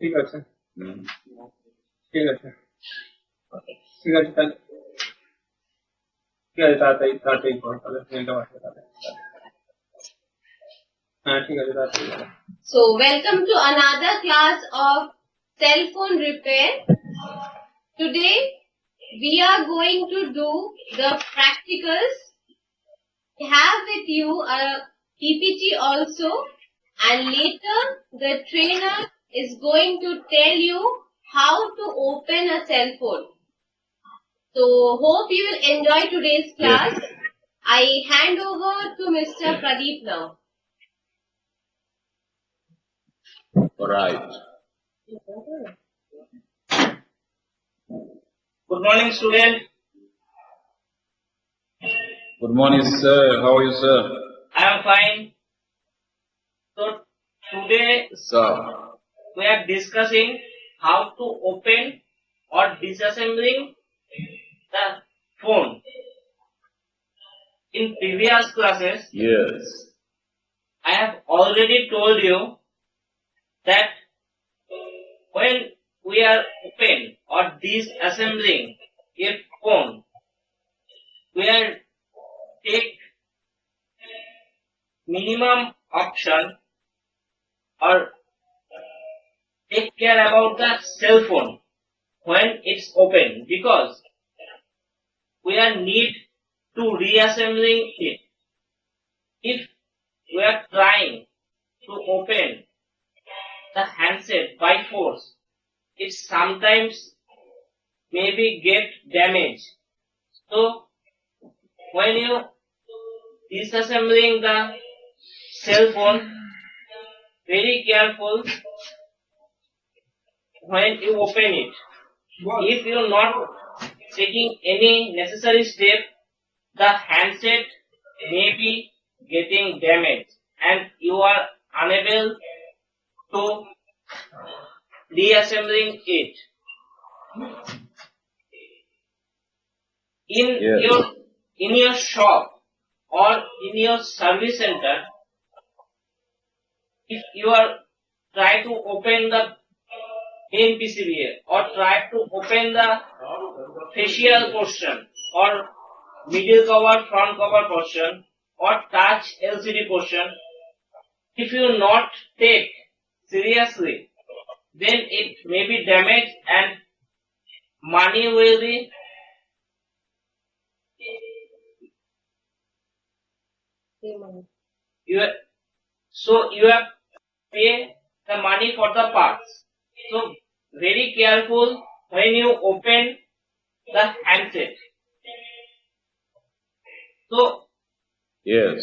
ঠিক আছে ঠিক আছে ঠিক আছে তাহলে ঠিক আছে তাড়াতাড়ি করো তাহলে মেলটা পাঠিয়ে তাহলে হ্যাঁ ঠিক আছে তাড়াতাড়ি করো So welcome to another class of cell phone repair. Today we are going to do the practicals. We have with you a PPT also, and later the trainer is going to tell you how to open a cell phone. So hope you will enjoy today's class. Yes. I hand over to Mr. Pradeep now. All right. Good morning, student. Good morning, sir. How are you, sir? I am fine. So today Sir. we are discussing how to open or disassembling the phone. In previous classes, Yes. I have already told you that when we are open or disassembling a phone, we are take minimum option or take care about the cell phone when it's open, because we are need to reassembling it. If we are trying to open the handset by force, it sometimes maybe get damaged. So when you disassembling the cell phone, very careful when you open it. If you are not taking any necessary step, the handset may be getting damaged and you are unable to reassembling it. Yes. In your shop or in your service center, if you are try to open the main PCBA or try to open the facial portion or middle cover, front cover portion or touch LCD portion, if you not take seriously, then it may be damaged and money will be you have pay the money for the parts. So very careful when you open the handset. Yes.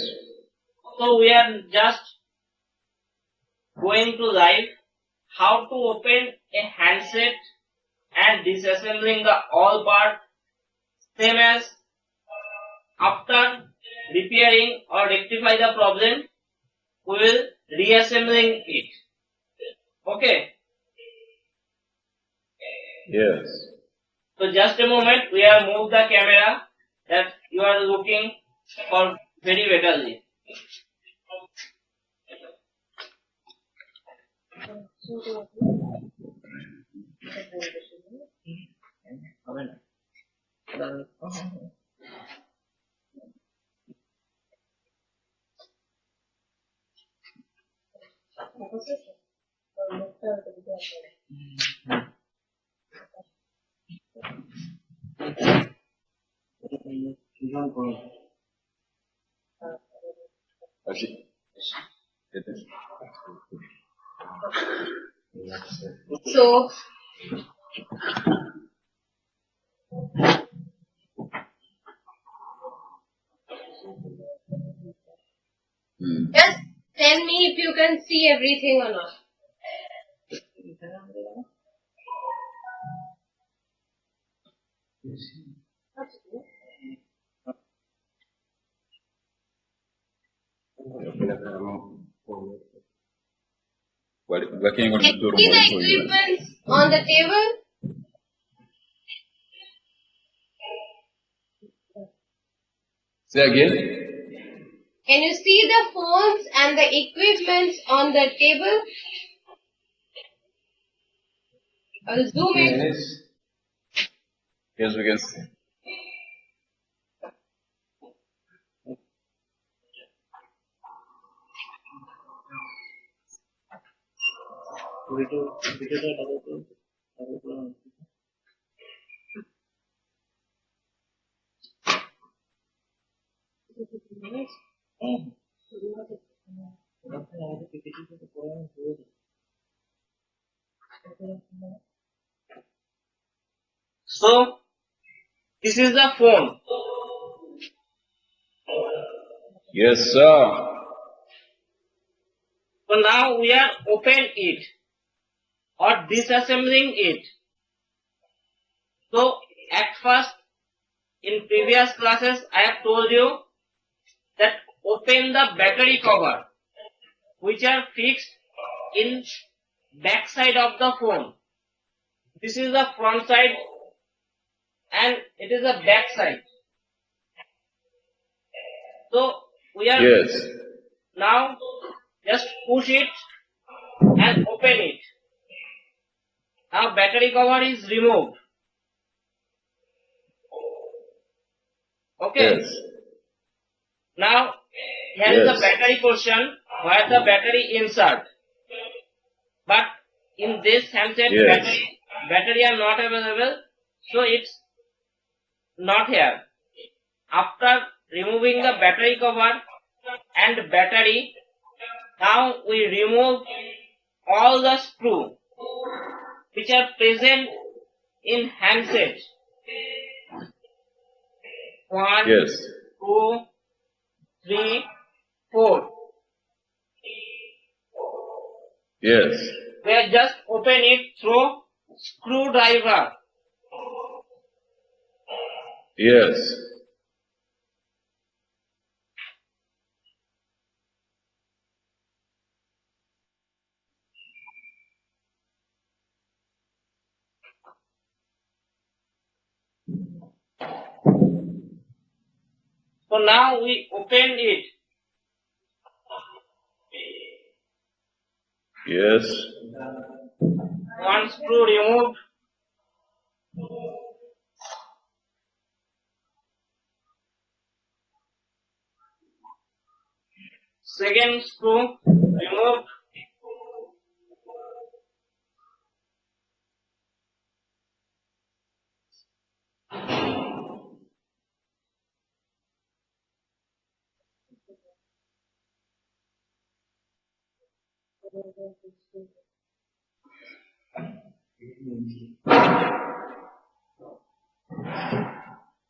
So we are just going to live how to open a handset and disassembling the all part, same as after repairing or rectify the problem, we will reassembling it. Okay. Yes. So just a moment, we are move the camera that you are looking for very betterly. So just tell me if you can see everything or not. Working on Can you see the equipment on the table? Say again. Can you see the phones and the equipment on the table? I'll zoom in. Yes. Yes, we can see. So this is the phone. Yes, sir. So now we are open it or disassembling it. So at first in previous classes I have told you that open the battery cover which are fixed in back side of the phone. This is the front side and it is the back side. So we are Yes. now just push it and open it. Now battery cover is removed. Okay. Yes. Now here is the Yes. battery portion where the battery insert. But in this handset Yes. battery are not available, so it's not here. After removing the battery cover and battery, now we remove all the screw which are present in handset. 1, Yes. 2, 3, 4. Yes. We are just open it through screwdriver. Yes. So now we open it. Yes. One screw removed. Second screw removed.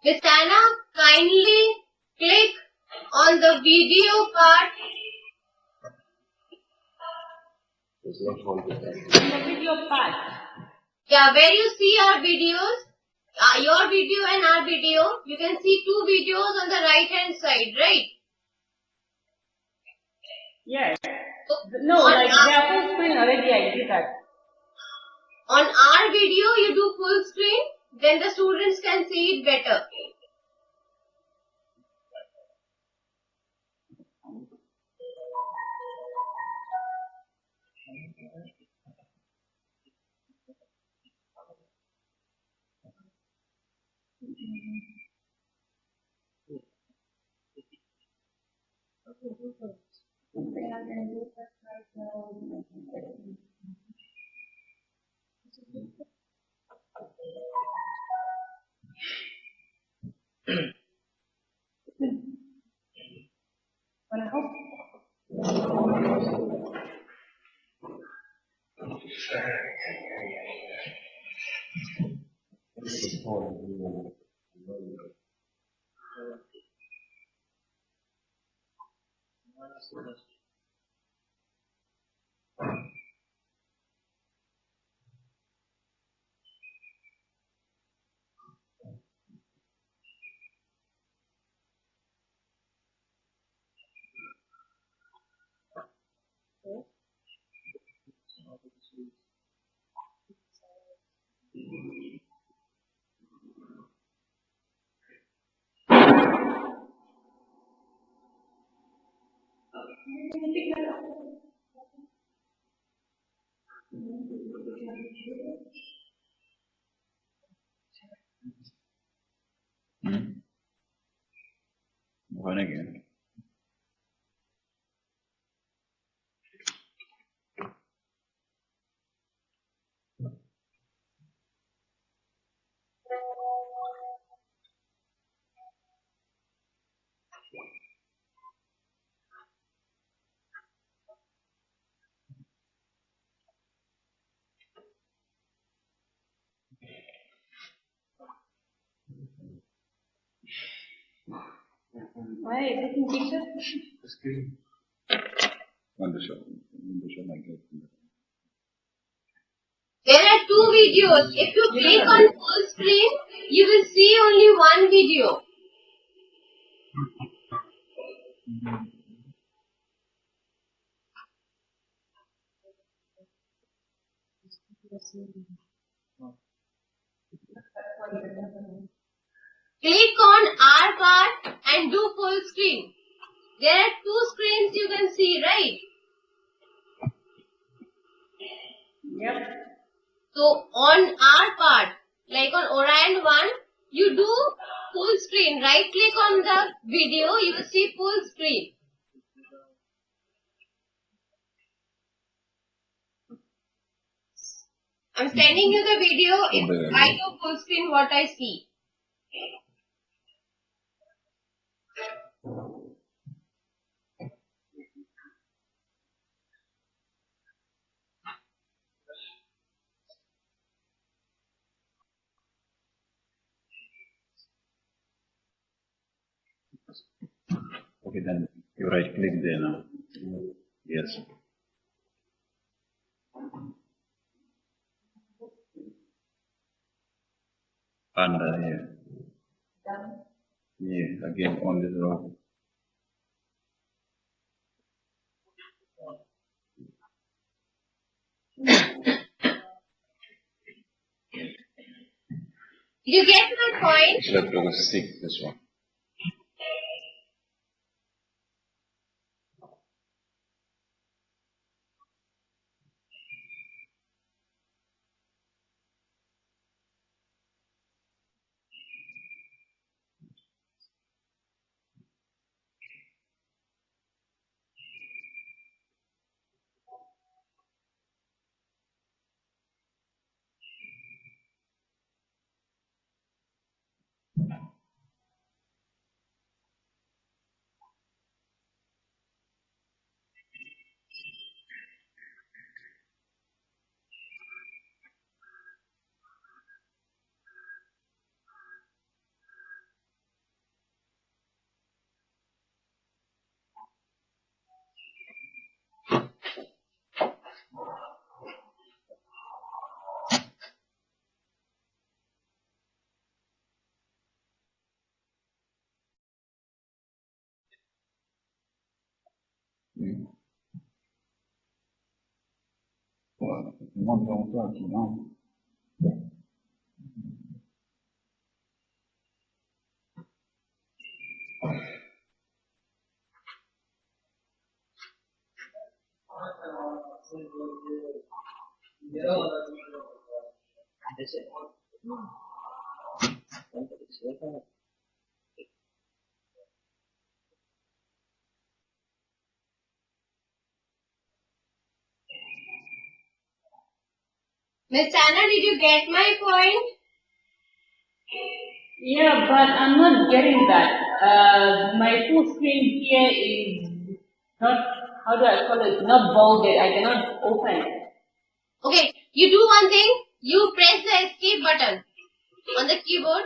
Miss Anna, kindly click on the video part. Yeah, where you see our videos, your video and our video, you can see two videos on the right hand side, right? Yes. So No, on, like they are full screen already, I did that. on our video, you do full screen, then the students can see it better. One again. Why everything picture? On the show like that. There are two videos. If you click on full screen, you will see only one video. Click on R part and do full screen. There are two screens you can see, right? Yep. So on R part, like on Orion 1, you do full screen. Right click on the video, you will see full screen. I'm sending you the video. If I do full screen, what I see. Okay, then you right click there now. Yes. Under here. Yeah, again on this row. You get my point? You have to go 6, this one. Well, one don't touch, you know. Miss Anna, did you get my point? Yeah, but I'm not getting that. My full screen here is not, how do I call it, not bolded. I cannot open it. Okay, you do one thing. You press the escape button on the keyboard.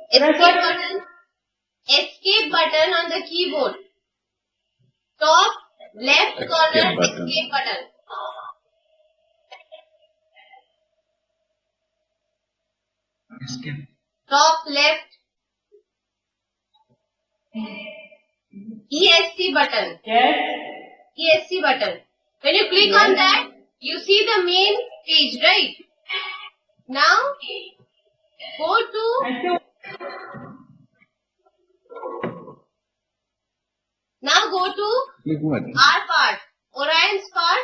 Press Escape what? button. Escape button on the keyboard. Top left corner button. escape button. Top left ESC button. Yes. ESC button. When you click on that, you see the main page, right? Now, go to, I still, now go to Click what? R part, Orion's part,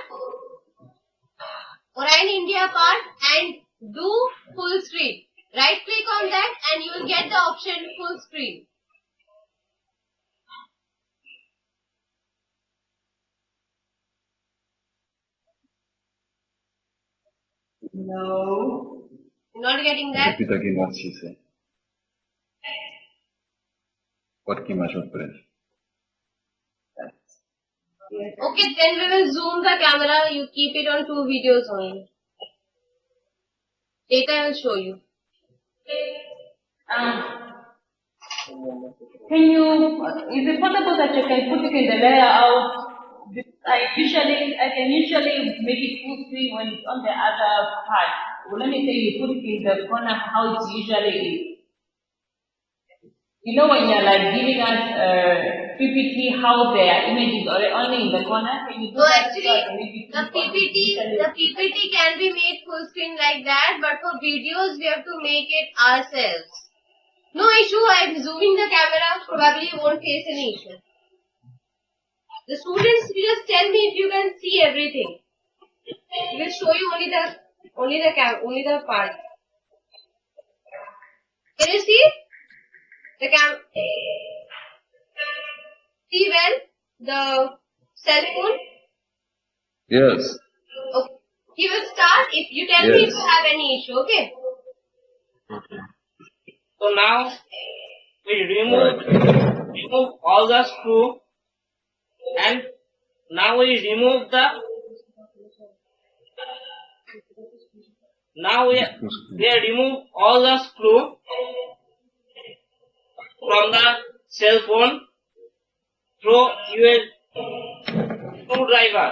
Orion India part, and do full screen. Right click on that and you will get the option full screen. No. Not getting that? Repeat again what she said. What key I should press? Okay, then we will zoom the camera. You keep it on 2 videos only. Later I will show you. Can you, is it possible that you can put it in the layout? I can usually make it full screen when it's on the other part. Well, let me say you put it in the corner how it usually is. You know when you're like giving us PPT how their images are only in the corner? Can you do So that? actually, the PPT can be made full screen like that, but for videos we have to make it ourselves. No issue, I am zooming the camera, probably you won't face any issue. The students just tell me if you can see everything. We will show you only the part. Can you see? The see well the cell phone? Yes. Okay. He will start if you tell me if Yes. you have any issue, okay? So now we remove all the screw, and now we remove the remove all the screw from the cell phone through your screwdriver.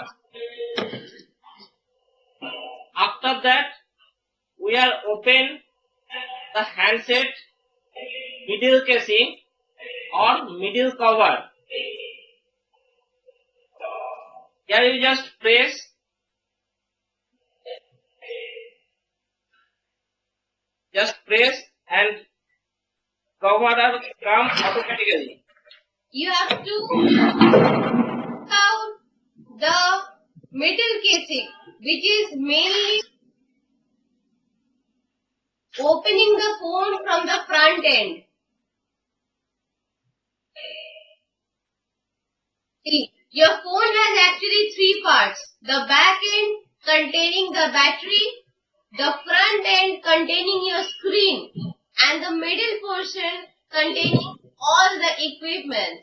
After that, we are open the handset middle casing or middle cover. Here you just press and cover will come automatically. You have to out the middle casing, which is mainly opening the phone from the front end. See, your phone has actually 3 parts. The back end containing the battery, the front end containing your screen, and the middle portion containing all the equipment.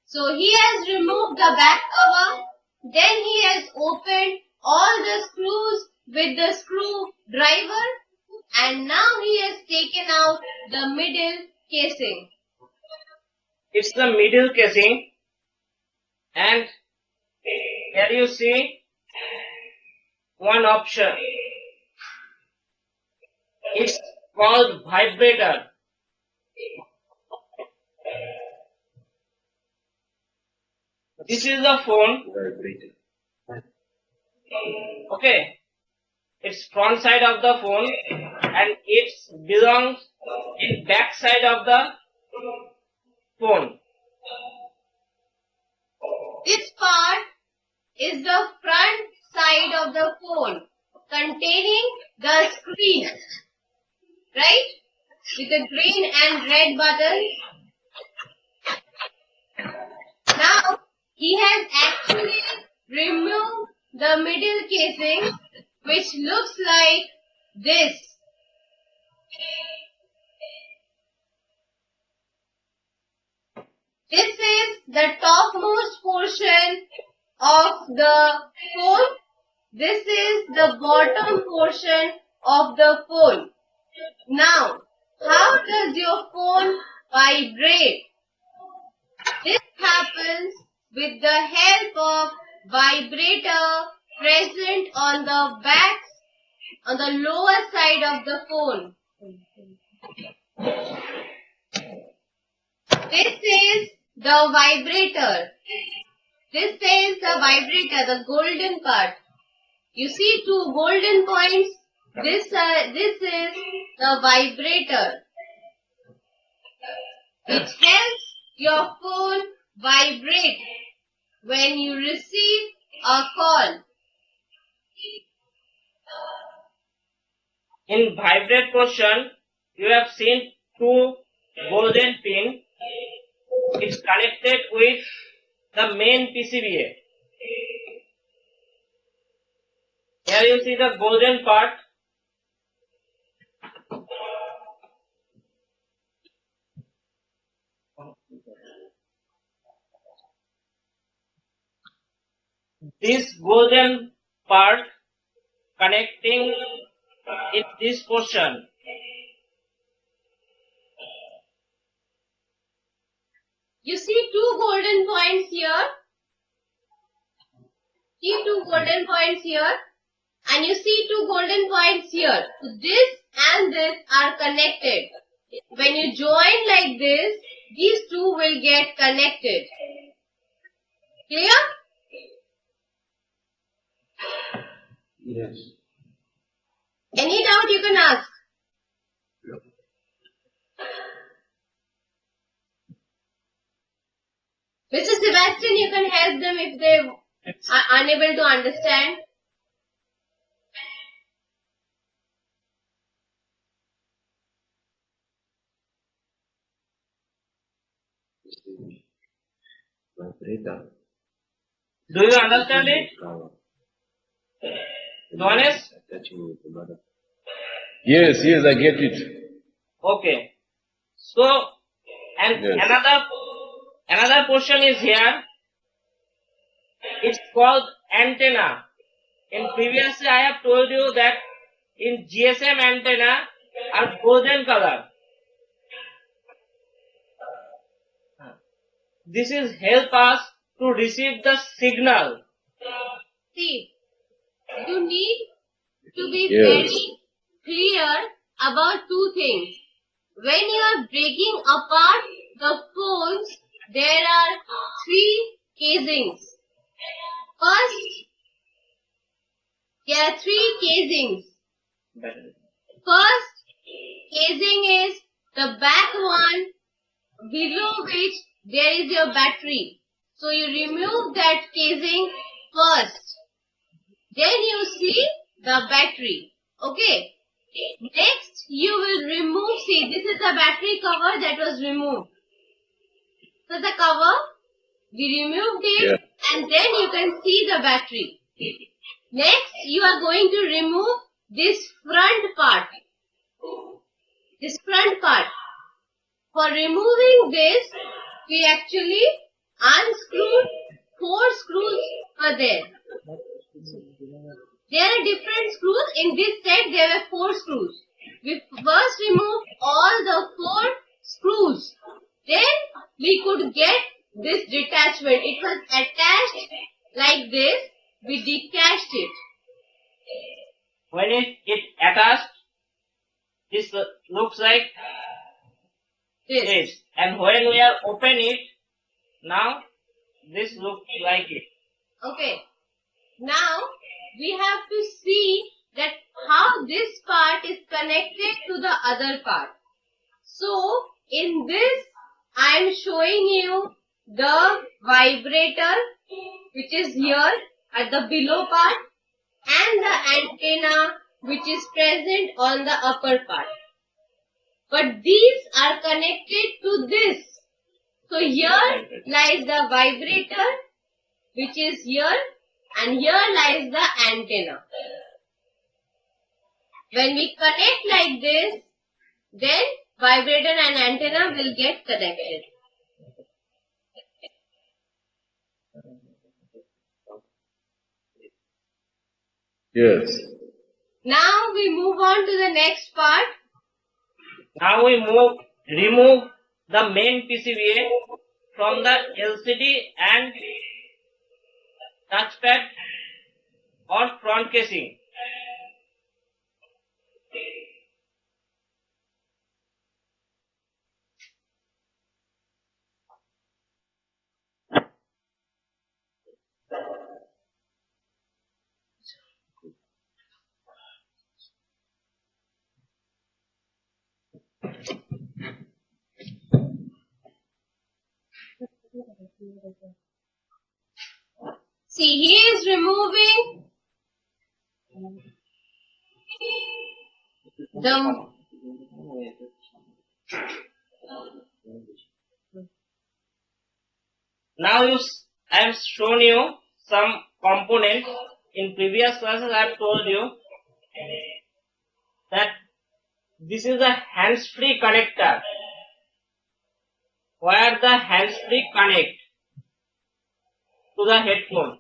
So he has removed the back cover, then he has opened all the screws with the screwdriver, and now he has taken out the middle casing. It's the middle casing, and here you see one option. It's called vibrator. This is the phone. Okay. It's front side of the phone and it belongs in back side of the phone. This part is the front side of the phone containing the screen, right? With the green and red buttons. Now, he has actually removed the middle casing, which looks like this. This is the topmost portion of the phone. This is the bottom portion of the phone. Now, how does your phone vibrate? This happens with the help of vibrator present on the back, on the lower side of the phone. This is the vibrator. This is the vibrator, the golden part. You see 2 golden points. This is the vibrator. It helps your phone vibrate when you receive a call. In vibrate portion, you have seen two golden pin. It's connected with the main PCBA. Here you see the golden part. This golden part connecting in this portion. You see two golden points here. See two golden points here. And you see two golden points here. So this and this are connected. When you join like this, these two will get connected. Clear? Yes. Any doubt you can ask. Mr. Sebastian, you can help them if they are unable to understand. Vibrator. Do you understand it? Johannes? Yes, yes, I get it. Okay. So, and Yes. another portion is here. It's called antenna. In previously I have told you that in GSM antenna are golden color. This is help us to receive the signal. See, you need to be Yes. very clear about two things. When you are breaking apart the phones, there are three casings. First, there are three casings. First casing is the back one, below which there is your battery. So you remove that casing first. Then you see the battery. Okay. Next you will remove, see this is the battery cover that was removed. So the cover, we removed it, Yeah. and then you can see the battery. Next you are going to remove this front part. This front part. For removing this, we actually unscrewed 4 screws are there. There are different screws. In this set, there were 4 screws. We first removed all the 4 screws. Then we could get this detachment. It was attached like this. We detached it. When it attached, this looks like this. And when we are open it, now this looks like it. Okay. Now we have to see that how this part is connected to the other part. So in this I am showing you the vibrator which is here at the below part and the antenna which is present on the upper part. But these are connected to this. So here lies the vibrator which is here, and here lies the antenna. When we connect like this, then vibrator and antenna will get connected. Yes. Now we move on to the next part. Now we remove the main PCBA from the LCD and touchpad or front casing. See, he is removing The Now I have shown you some components. In previous classes I have told you that this is a hands-free connector where the hands-free connect to the headphone.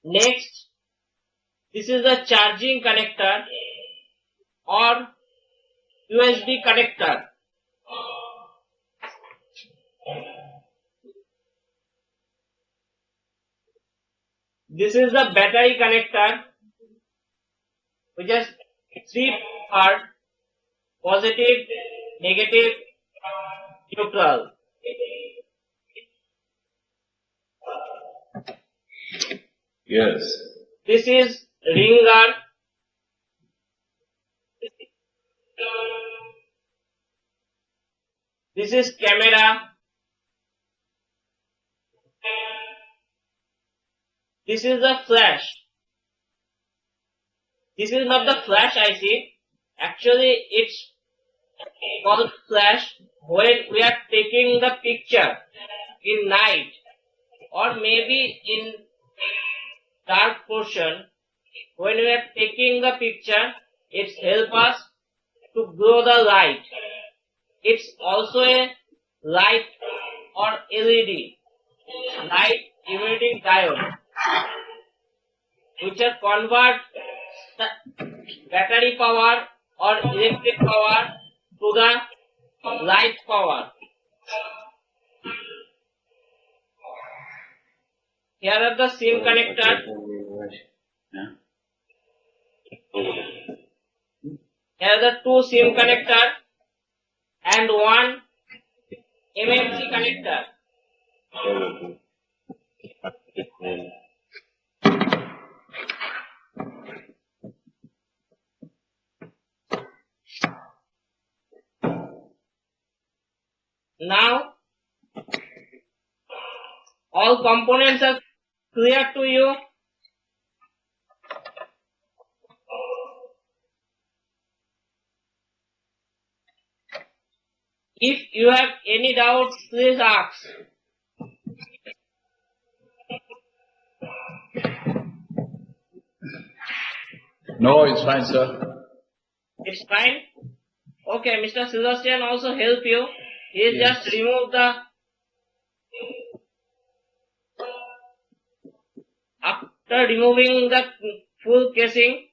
Next, this is the charging connector or USB connector. This is the battery connector, which has three parts: positive, negative, neutral. Yes. This is ringer. This is camera. This is the flash. This is not the flash IC. Actually, it's called flash when we are taking the picture in night or maybe in dark portion. When we are taking the picture, it helps us to glow the light. It's also a light or LED, light emitting diode, which are convert the battery power or electric power to the light power. Here are the SIM connector. Yeah. Here are the two SIM connector and one MMC connector. Now, all components are clear to you. If you have any doubts, please ask. No, it's fine, sir. It's fine. Okay, Mr. Sebastian also help you. He Yes. just remove the after removing the full casing.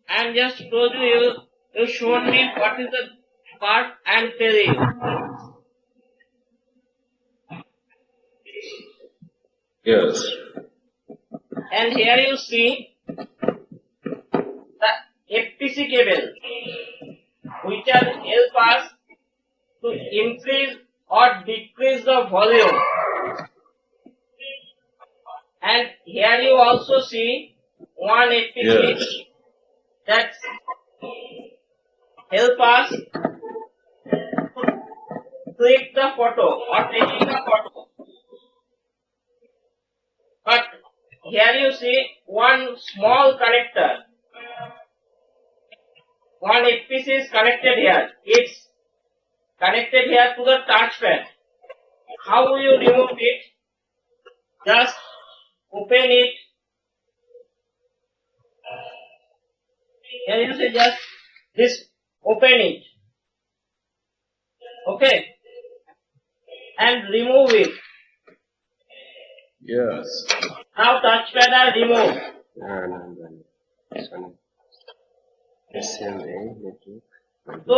I am just told you showed me what is the part and tell you. Yes. And here you see the FPC cable, which will help us to increase or decrease the volume. And here you also see one FPC Yes. that help us click the photo or taking the photo. But here you see one small connector. One FPC is connected here. It's connected here to the touchpad. How will you remove it? Just open it. Here you see just this, open it. Okay. And remove it. Yes. Now touchpad are removed. So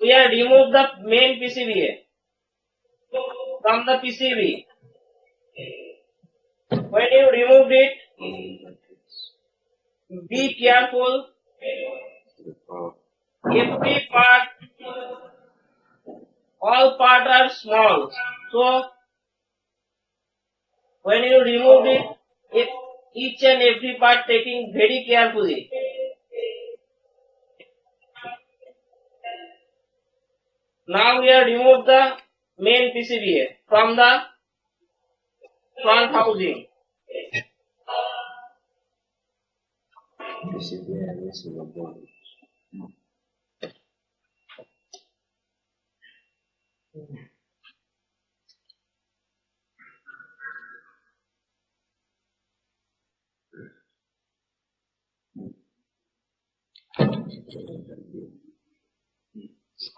we have removed the main PCBA from the PCB. When you removed it, be careful. Every part, all parts are small. So when you removed it, each and every part taking very carefully. Now we have removed the main PCBA from the front housing. receiver and receiver both.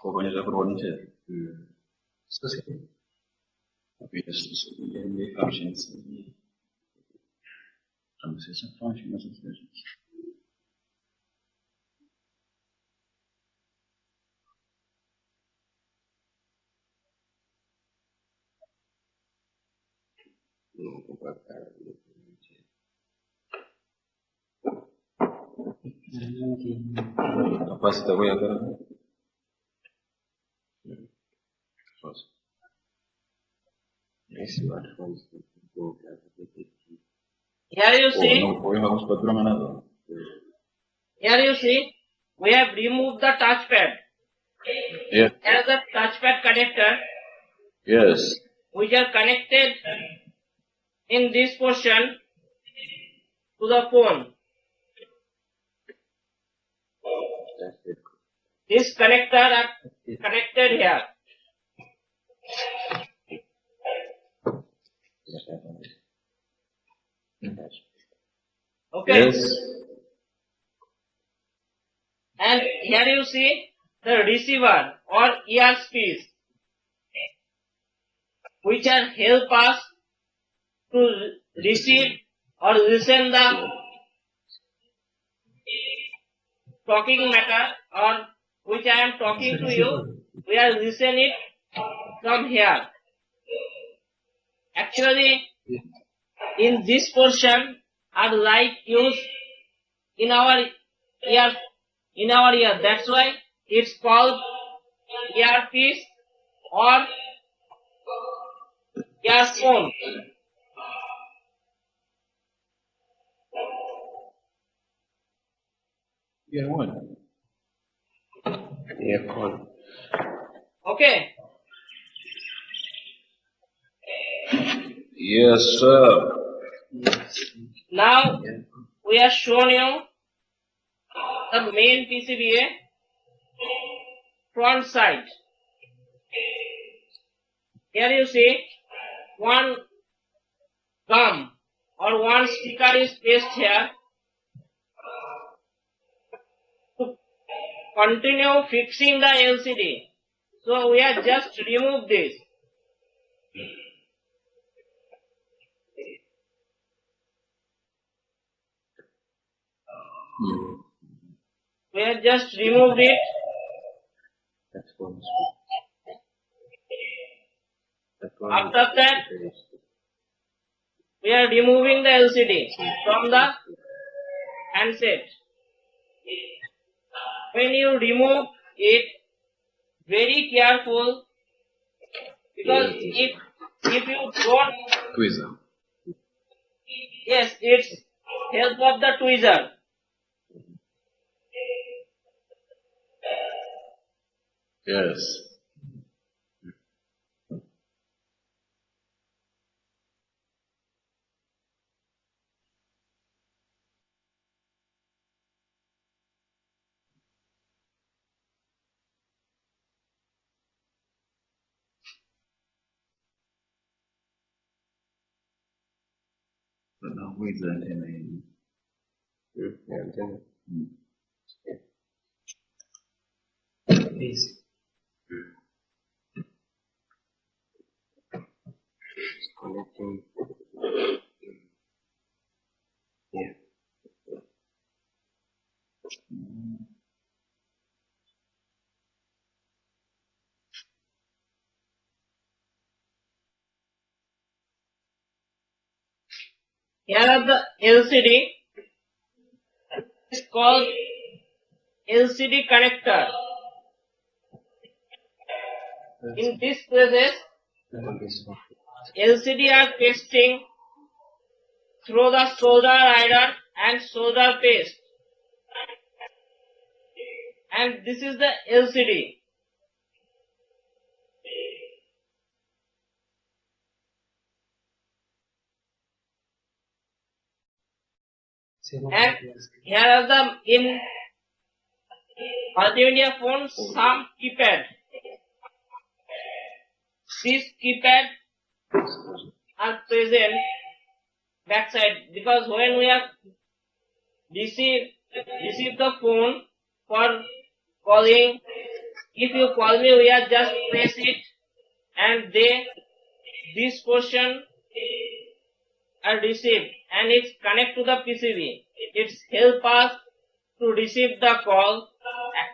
Pokoknya zabronicie. Sim. Jest nie functions. Tam jest function as a Não compactar. Capaz de voy a dar. Esse smartphone both have a Here you see, No pojechał z Petrem na here you see, we have removed the touchpad. Yeah. Here is the touchpad connector Yes. which are connected in this portion to the phone. That's it. This connector are connected here. Just have a Okay. Yes. And here you see the receiver or earpiece which are help us to receive or listen the talking matter or which I am talking to you. We are listen it from here. Actually, in this portion are like used in our ear. That's why it's called earpiece or earphone. Yeah, one. earphone. Okay. Yes, sir. Now we have shown you the main PCBA front side. Here you see one gum or one sticker is placed here to continue fixing the LCD. So we have just removed this. We have just removed it. That's one. That one. After that, we are removing the LCD from the handset. When you remove it, very careful, because if you don't, Tweezer. yes, it's help of the tweezer. Yes. But now with the antenna. Yeah, antenna. Please. Connecting. Yeah. Here are the LCD. It's called LCD connector. In these places, And this one. LCD are pasting through the solder iron and solder paste. And this is the LCD. And here are the in multimedia phone some keypad. These keypad are present backside because when we have receive the phone for calling, if you call me, we are just press it and this portion are received and it's connect to the PCB. It's help us to receive the call.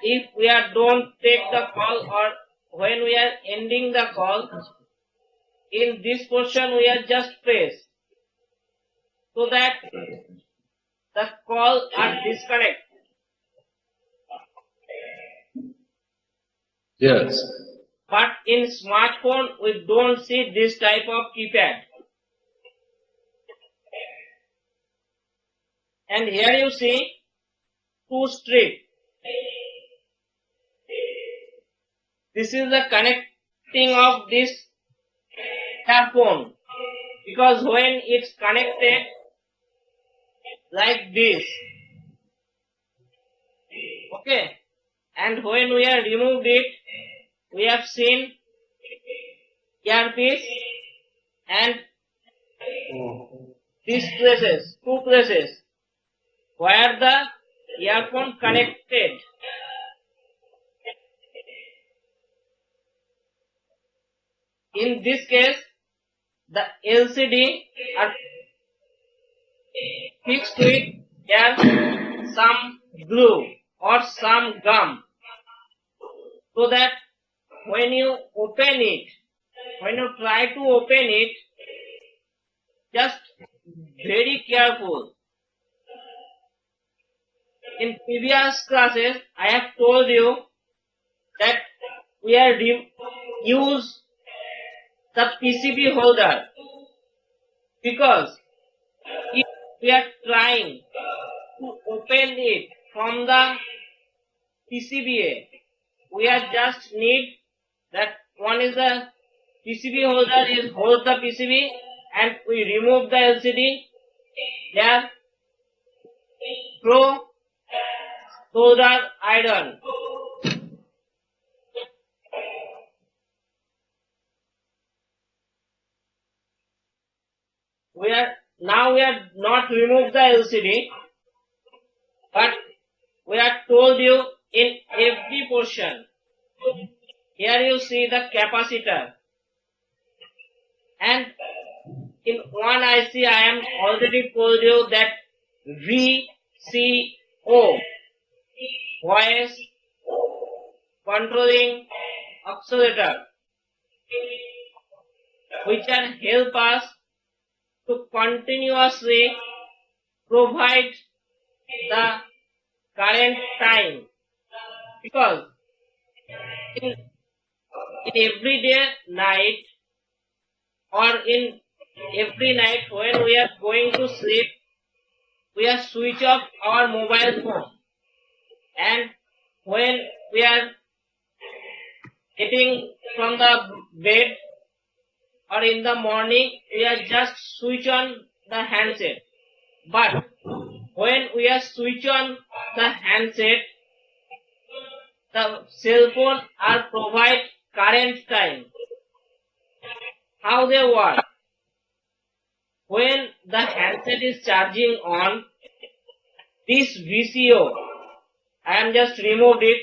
If we are don't take the call or when we are ending the call, in this portion we are just press so that the call are disconnect. Yes. But in smartphone we don't see this type of keypad. And here you see two strip. This is the connecting of this phone because when it's connected like this, okay, and when we have removed it, we have seen earpiece and these places, two places where the earphone connected. In this case, the LCD are fixed with some glue or some gum so that when you open it, when you try to open it, just very careful. In previous classes, I have told you that we are use the PCB holder because if we are trying to open it from the PCBA, we are just need that one is the PCB holder is hold the PCB and we remove the LCD. There throw solder iron. We are not remove the LCD, but we are told you in every portion. Here you see the capacitor, and in one IC I am already told you that VCO, voice controlling oscillator, which can help us to continuously provide the current time because in everyday night or in every night when we are going to sleep, we are switch off our mobile phone, and when we are getting from the bed or in the morning, we are just switch on the handset. But when we are switch on the handset, the cell phone are provide current time. How they work? When the handset is charging on, this VCO, I am just removed it.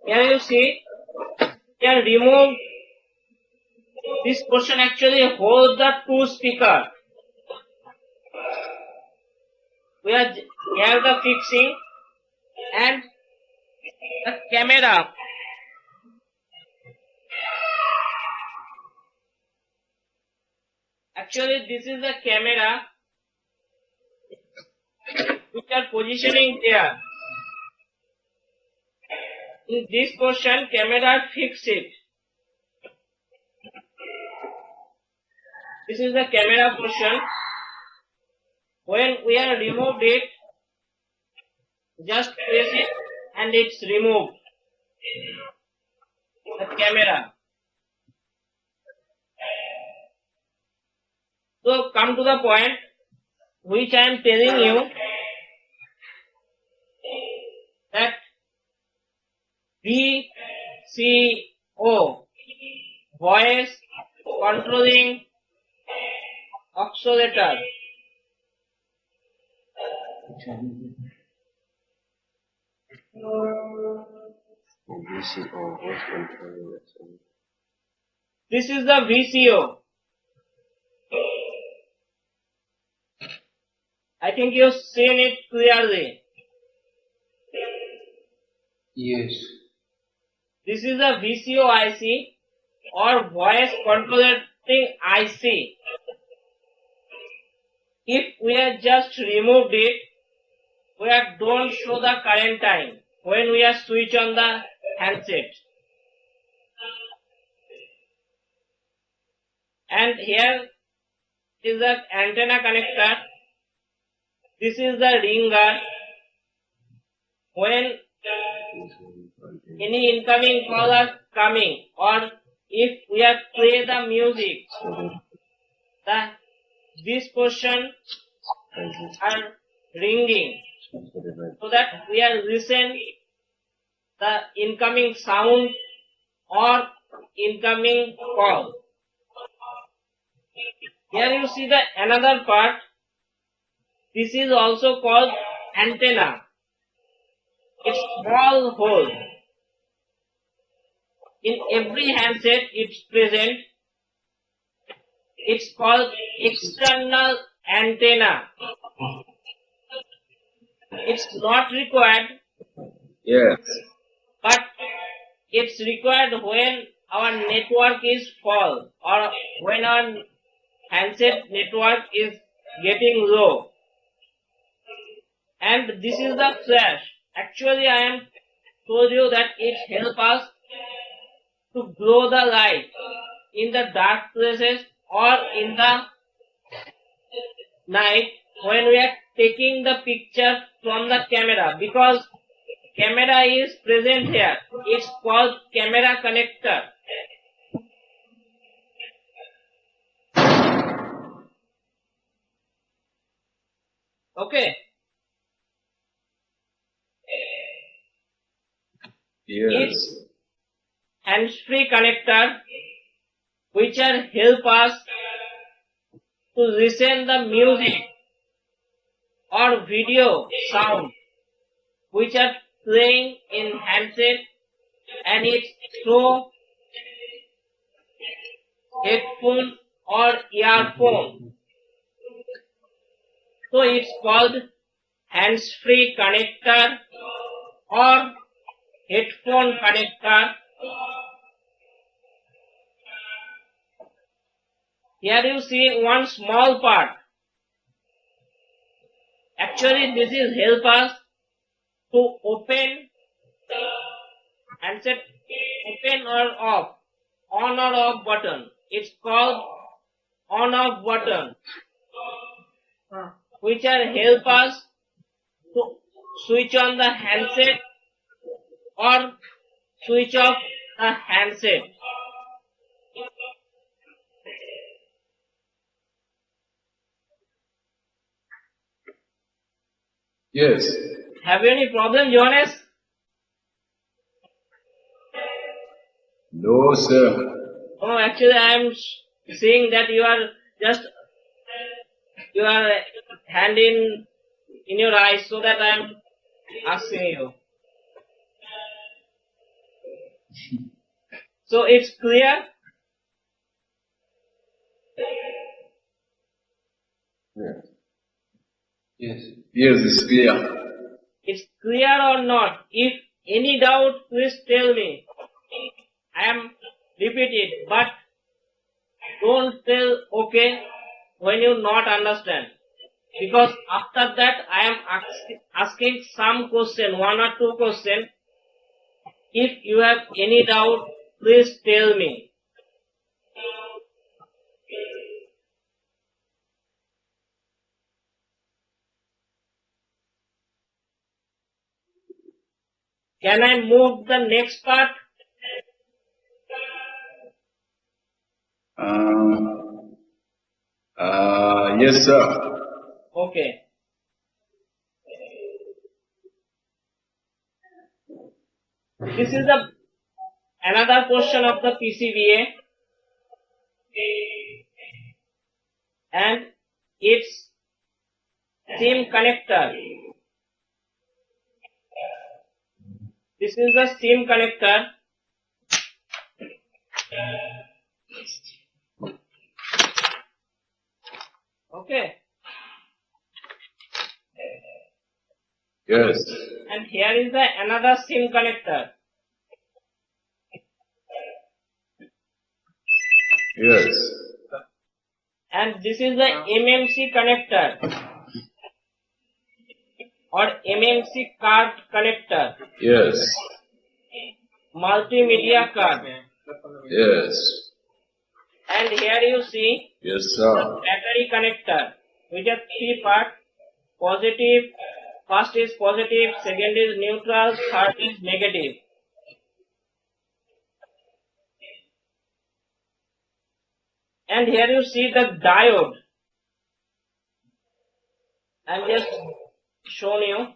Here you see, here remove this portion actually hold the two speaker. We are here the fixing and the camera. Actually, this is the camera which are positioning there. In this portion, camera fix it. This is the camera portion. When we are removed it, just press it and it's removed. The camera. So come to the point which I am telling you that VCO, voice controlling oscillator. VCO, voice controlling oscillator. This is the VCO. I think you've seen it clearly. Yes. This is the VCO IC or voice controlling IC. If we have just removed it, we don't show the current time when we are switch on the handset. And here is the antenna connector. This is the ringer. When any incoming call are coming or if we have play the music, this portion are ringing so that we are listen the incoming sound or incoming call. Here you see the another part. This is also called antenna. It's small hole. In every handset it's present. It's called external antenna. It's not required. Yes. But it's required when our network is full or when our handset network is getting low. And this is the flash. Actually, I am told you that it helps us to blow the light in the dark places or in the night when we are taking the picture from the camera, because camera is present here. It's called camera connector. Okay. Yes. It's hands-free connector which are help us to listen the music or video sound which are playing in handset, and it's through headphone or earphone. So it's called hands-free connector or headphone connector. Here you see one small part. Actually, this is help us to open handset, open or off, on or off button. It's called on-off button, which are help us to switch on the handset or switch off the handset. Yes. Have you any problem, Johannes? No, sir. Oh, actually, I am seeing that you are just your hand in your eyes, so that I am asking you. So it's clear? Yes. Yes. Yes, it's clear. It's clear or not? If any doubt, please tell me. I am repeat it, but don't tell okay when you not understand. Because after that I am asking some question, one or two question. If you have any doubt, please tell me. Can I move the next part? Yes, sir. Okay. This is the another portion of the PCBA and its SIM connector. This is the SIM connector. Okay. Yes. And here is the another SIM connector. Yes. And this is the MMC connector or MMC card connector. Yes. Multimedia card. Yes. And here you see Yes, the sir. battery connector, which are three parts. Positive, first is positive, second is neutral, third is negative. And here you see the diode. I'm just showing you.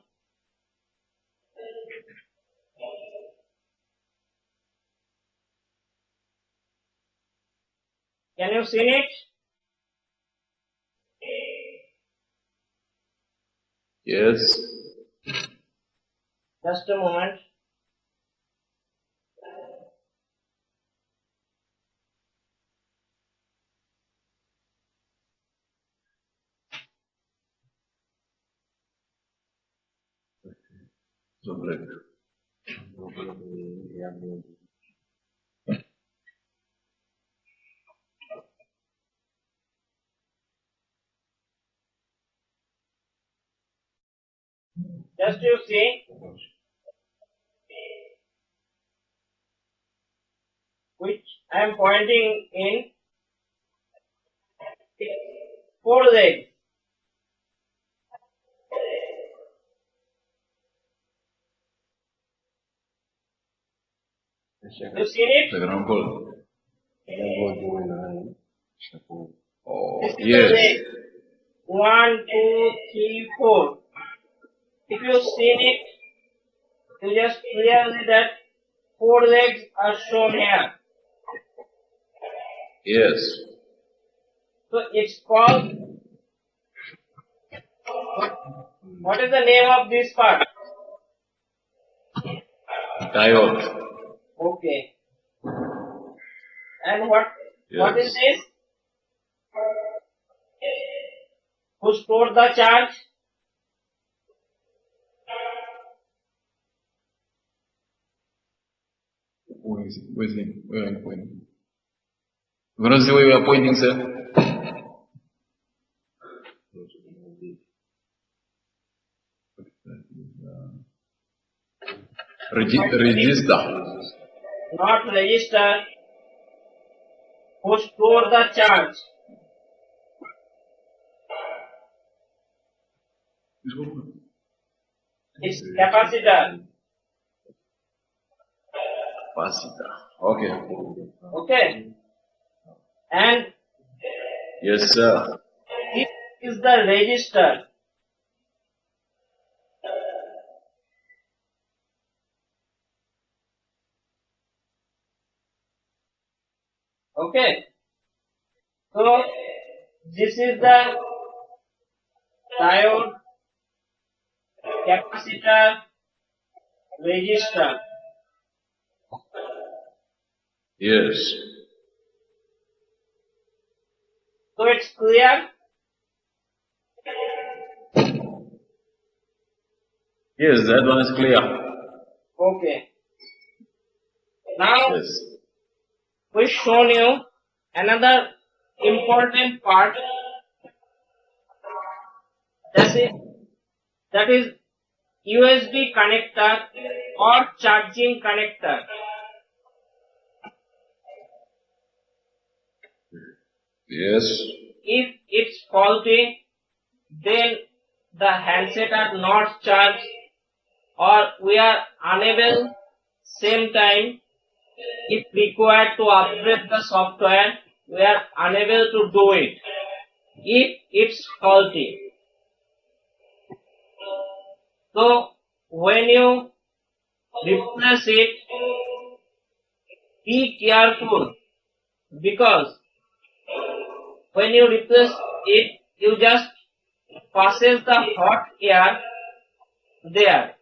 Can you see it? Yes. Just a moment. So black. Just you see. Which I am pointing in. Four legs. You see it? The ground ball. Oh, This is the yes. leg. 1, 2, 3, 4. If you see it, you just clearly that four legs are shown here. Yes. So it's called. What is the name of this part? Diode. Okay. And what is Yes. this? Who stored the charge? Where is it? Where is it? Where are you pointing? You want to see where you are pointing, sir? Register. Not register. Who stored the charge? It's capacitor. Capacitor. Okay. Okay. And Yes, sir. this is the register. Okay. So this is the diode, capacitor, resistor. Yes. So it's clear? Yes, that one is clear. Okay. Now Yes. we've shown you another important part, that is USB connector or charging connector. Yes. If it's faulty, then the handset are not charged, or we are unable same time, if required to upgrade the software, we are unable to do it if it's faulty. So when you replace it, be careful, because when you replace it, you just passes the hot air there.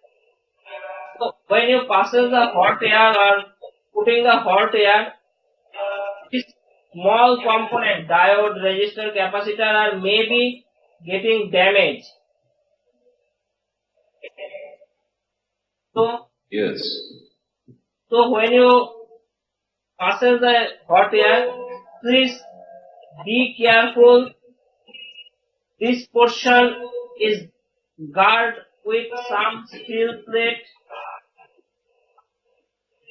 So when you passes the hot air or putting the hot air, this small component, diode, resistor, capacitor are maybe getting damaged. Yes. So when you passes the hot air, please be careful. This portion is guarded with some steel plate,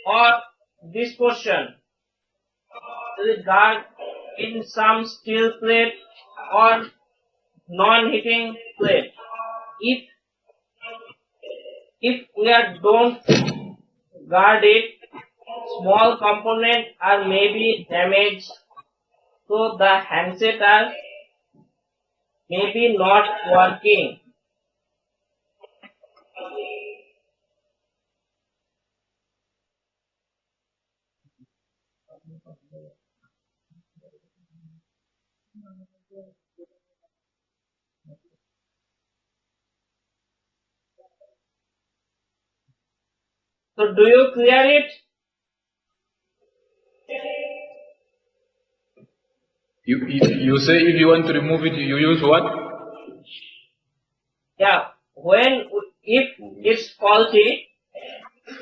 or this portion is guarded in some steel plate or non-heating plate. If we don't guard it, small components are maybe damaged, so the handset are maybe not working. So do you clear it? You say if you want to remove it, you use what? Yeah. If it's faulty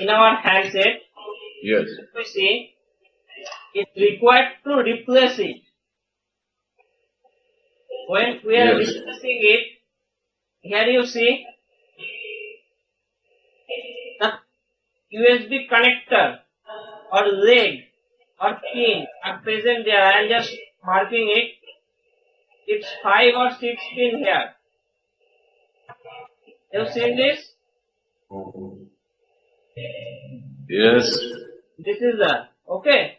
in our handset, Yes. we see it's required to replace it. When we are Yes. replacing it, here you see the USB connector or leg or pin are present there. I am just marking it. It's 5 or 6 pin here. You seen this? Yes. This is the okay.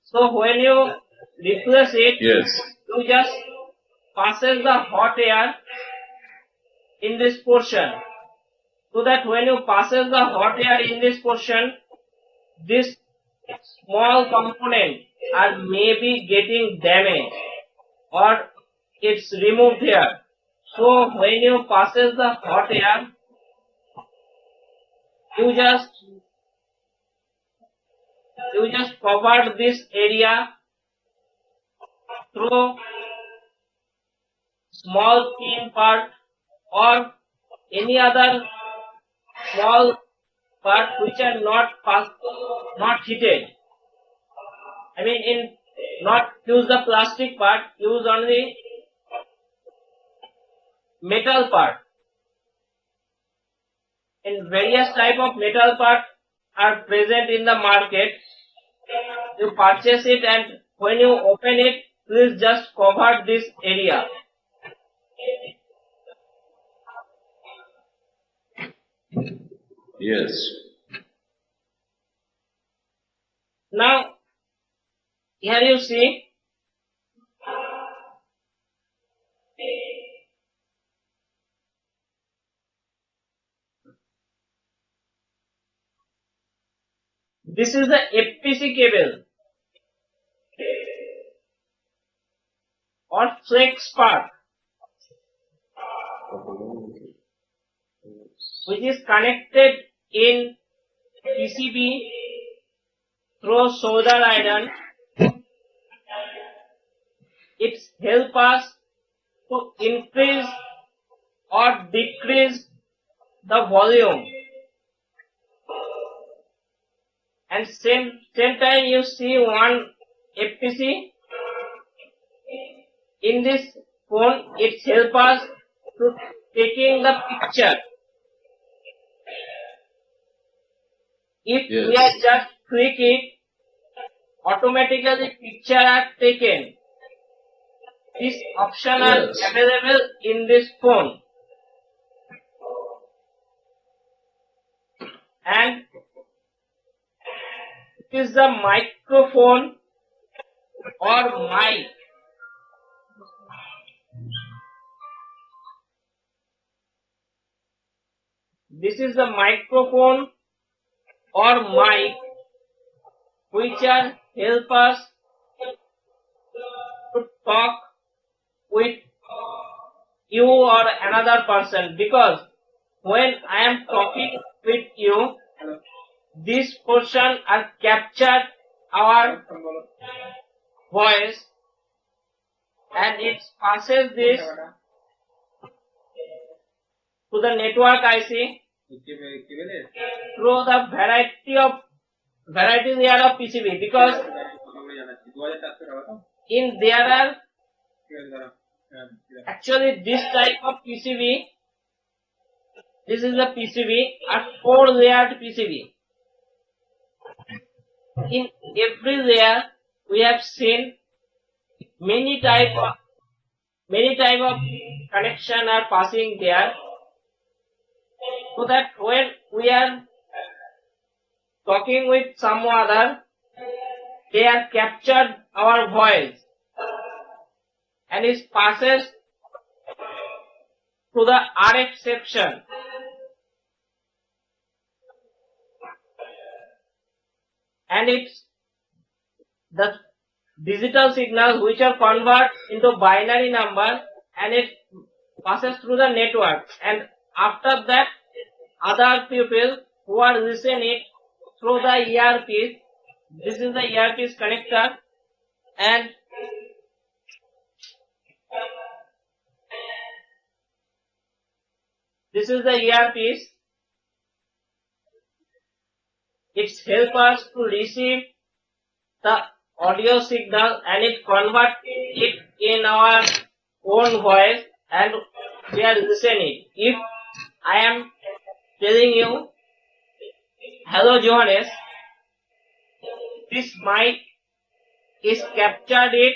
So when you replace it, Yes. you just passes the hot air in this portion, so that when you passes the hot air in this portion, this small component are maybe getting damaged or it's removed here. So when you passes the hot air, you just cover this area through small pin part or any other small part which are not heated. I mean, not use the plastic part, use only metal part. And various type of metal parts are present in the market. You purchase it, and when you open it, please just cover this area. Yes. Now, here you see this is the FPC cable or flex part, which is connected in PCB through solder iron, it helps us to increase or decrease the volume. And same time you see one FPC. In this phone, it helps us to taking the picture. If Yes. we are just click it, automatically picture are taken. This option are Yes. available in this phone. And it is the microphone or mic. This is the microphone or mic which are help us to talk with you or another person, because when I am talking with you, this portion are captured our voice and it passes this to the network IC through the variety layer of PCB, because in there are actually this type of PCB, this is the PCB, are 4 layered PCB. In every layer we have seen many type of connection are passing there, so that when we are talking with some other, they are captured our voice and it passes to the RF section. And it's the digital signal which are converted into binary number and it passes through the network, and after that other people who are listening it through the earpiece. This is the earpiece connector, and this is the earpiece. It helps us to receive the audio signal and it converts it in our own voice and we are listening. If I am telling you, hello Johannes, this mic is captured it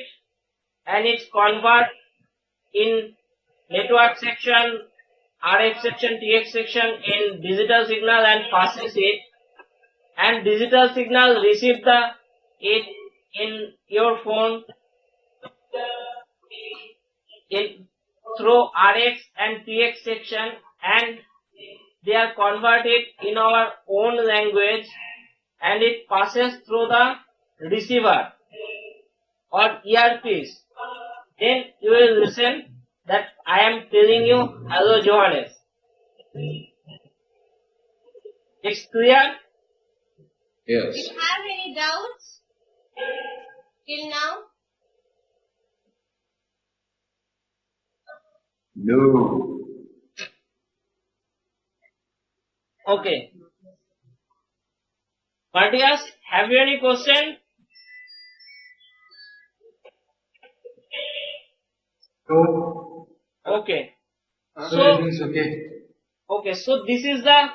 and it's converted in network section, RF section, TX section in digital signal and passes it, and digital signal receive it in your phone through RX and TX section, and they are converted in our own language and it passes through the receiver or earpiece. Then you will listen that I am telling you, hello Johannes. It's clear? Yes. Do you have any doubts till now? No. Okay. Matthias, have you any question? No. Okay. Everything's okay. Okay, so this is the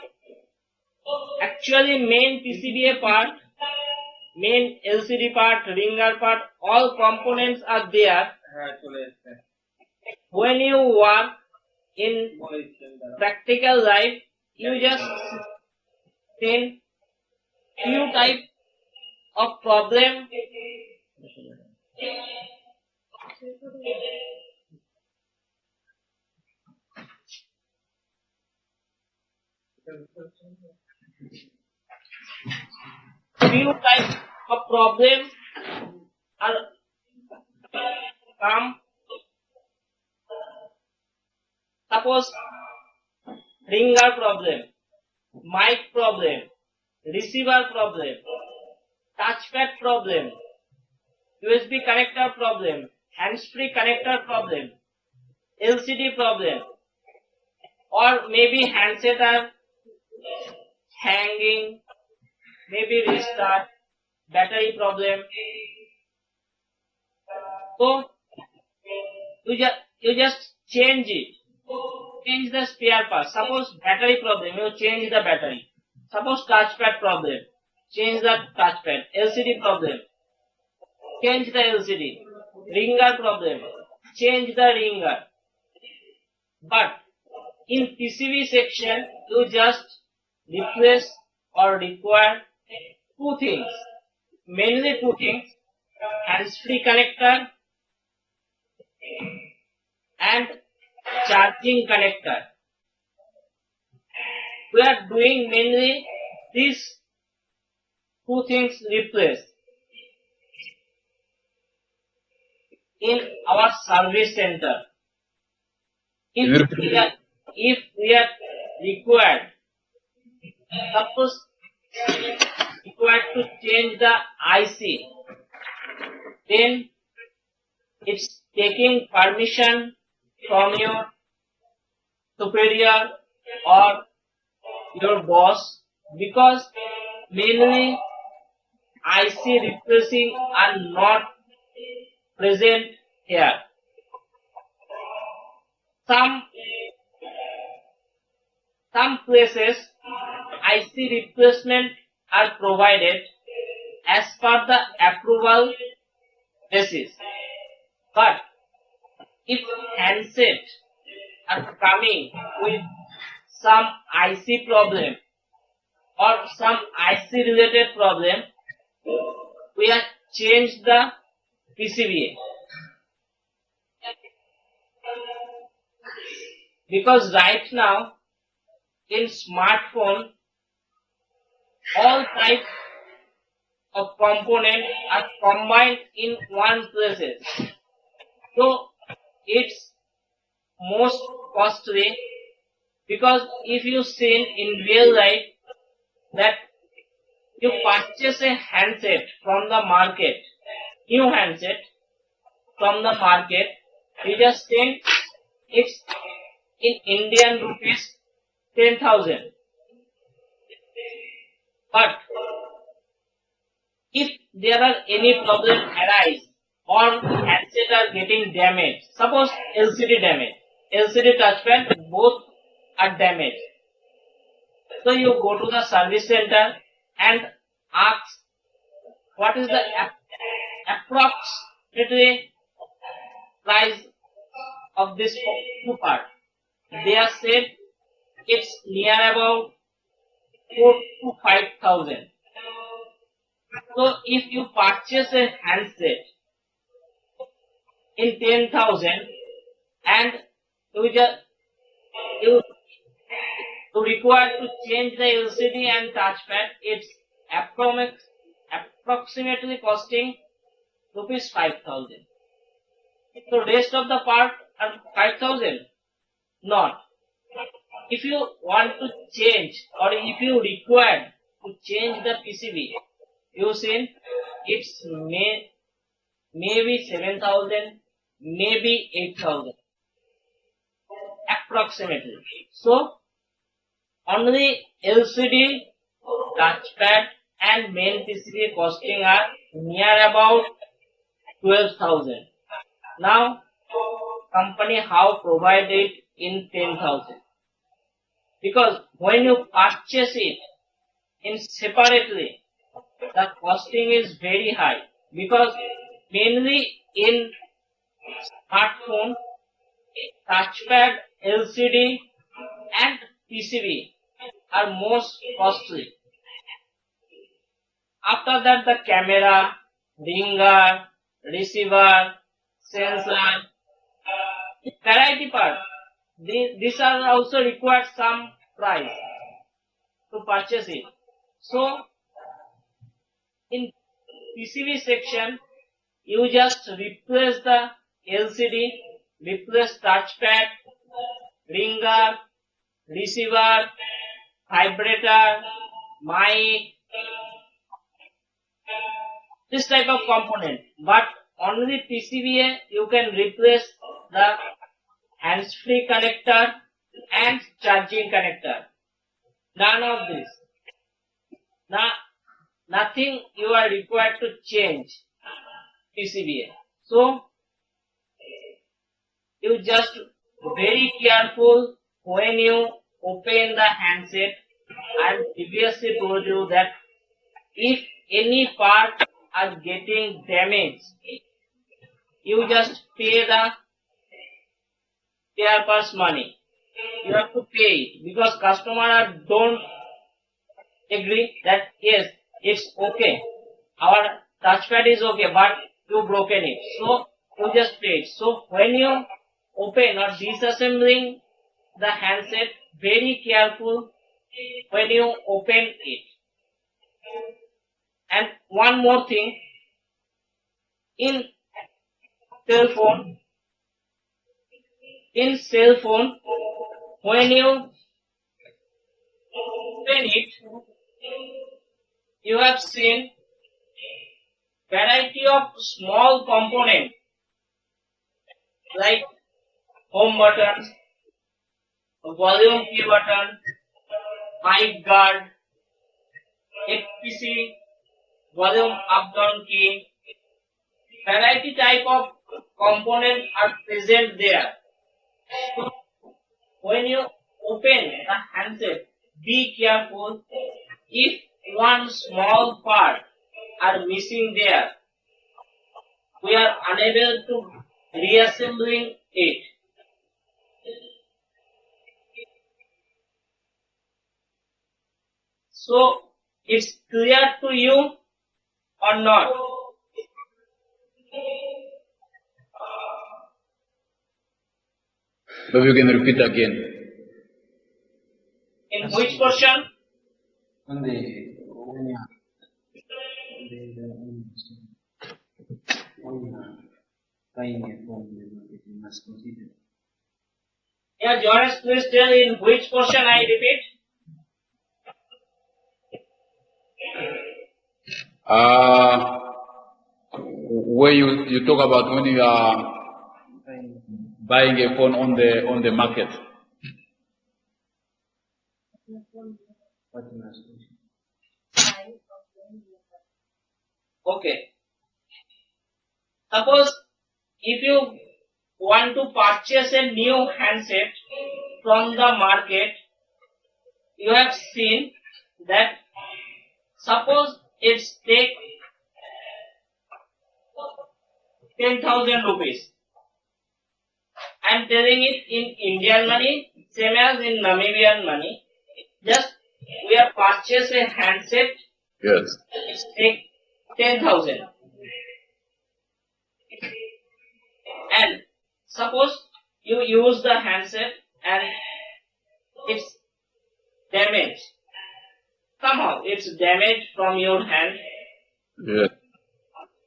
actually main PCBA part, main LCD part, ringer part, all components are there. When you work in practical life, you just see few type of problem. Few types of problem are come. Suppose ringer problem, mic problem, receiver problem. touchpad problem, USB connector problem, hands-free connector problem, LCD problem, or maybe handset are hanging, maybe restart, battery problem. So you just change it. Change the spare part. Suppose battery problem, you change the battery. Suppose touchpad problem, change the touchpad. LCD problem, change the LCD. Ringer problem, change the ringer. But in PCB section, you just replace or require two things. Mainly two things. Hands-free connector and charging connector. We are doing mainly these two things replace in our service center. If we are required, suppose required to change the IC, then it's taking permission from your superior or your boss, because mainly IC replacing are not present here. Some places IC replacement are provided as per the approval basis. But if handset are coming with some IC problem or some IC related problem, we have changed the PCBA. Because right now in smartphone all types of components are combined in one places. So it's most costly, because if you see in real life that you purchase a handset from the market, new handset from the market, you just think it's in Indian rupees 10,000. But if there are any problem arise or handset are getting damaged, suppose LCD damage, LCD touchpad, both are damaged. So you go to the service center and ask what is the approximately price of this two part. They are said it's near about 4 to 5,000. So if you purchase a handset in 10,000 and you require to change the LCD and touchpad, it's approximately costing rupees 5,000. So rest of the part are 5,000? Not. If you want to change or if you require to change the PCB, you see it's maybe 7,000, maybe 8,000 approximately. So only LCD, touchpad and main PCB costing are near about 12,000. Now company how provide it in 10,000? Because when you purchase it in separately, the costing is very high, because mainly in smartphone, touchpad, LCD and PCB are most costly. After that, the camera, ringer, receiver, sensor, variety part. These are also required some price to purchase it. So in PCB section, you just replace the LCD, replace touchpad, ringer, receiver, vibrator, mic, this type of component. But only PCBA you can replace the hands-free connector and charging connector. None of this. Nothing you are required to change PCBA. So you just very careful when you open the handset. I previously told you that if any part are getting damaged, you just pay the spare parts money. You have to pay it because customer don't agree that yes, it's okay. Our touchpad is okay, but you broken it. So you just pay it. So when you open or disassembling the handset, very careful when you open it. And one more thing, in cell phone, when you open it, you have seen variety of small components like home button, volume key button, mic guard, FPC, volume up down key. Variety type of components are present there. So when you open the handset, be careful if one small part are missing there. We are unable to reassembling it. So it's clear to you or not? Maybe you can repeat again. In which portion? On the buying a phone, it must consider. Yeah, Jonas, please tell in which portion I repeat. Where you talk about when you are buying a phone on the market. What you must consider. Okay. Suppose if you want to purchase a new handset from the market, you have seen that suppose it's take 10,000 rupees. I'm telling it in Indian money, same as in Namibian money. Just we have purchased a handset, Yes. it's take 10,000. And suppose you use the handset and it's damaged. Somehow it's damaged from your hand Yes.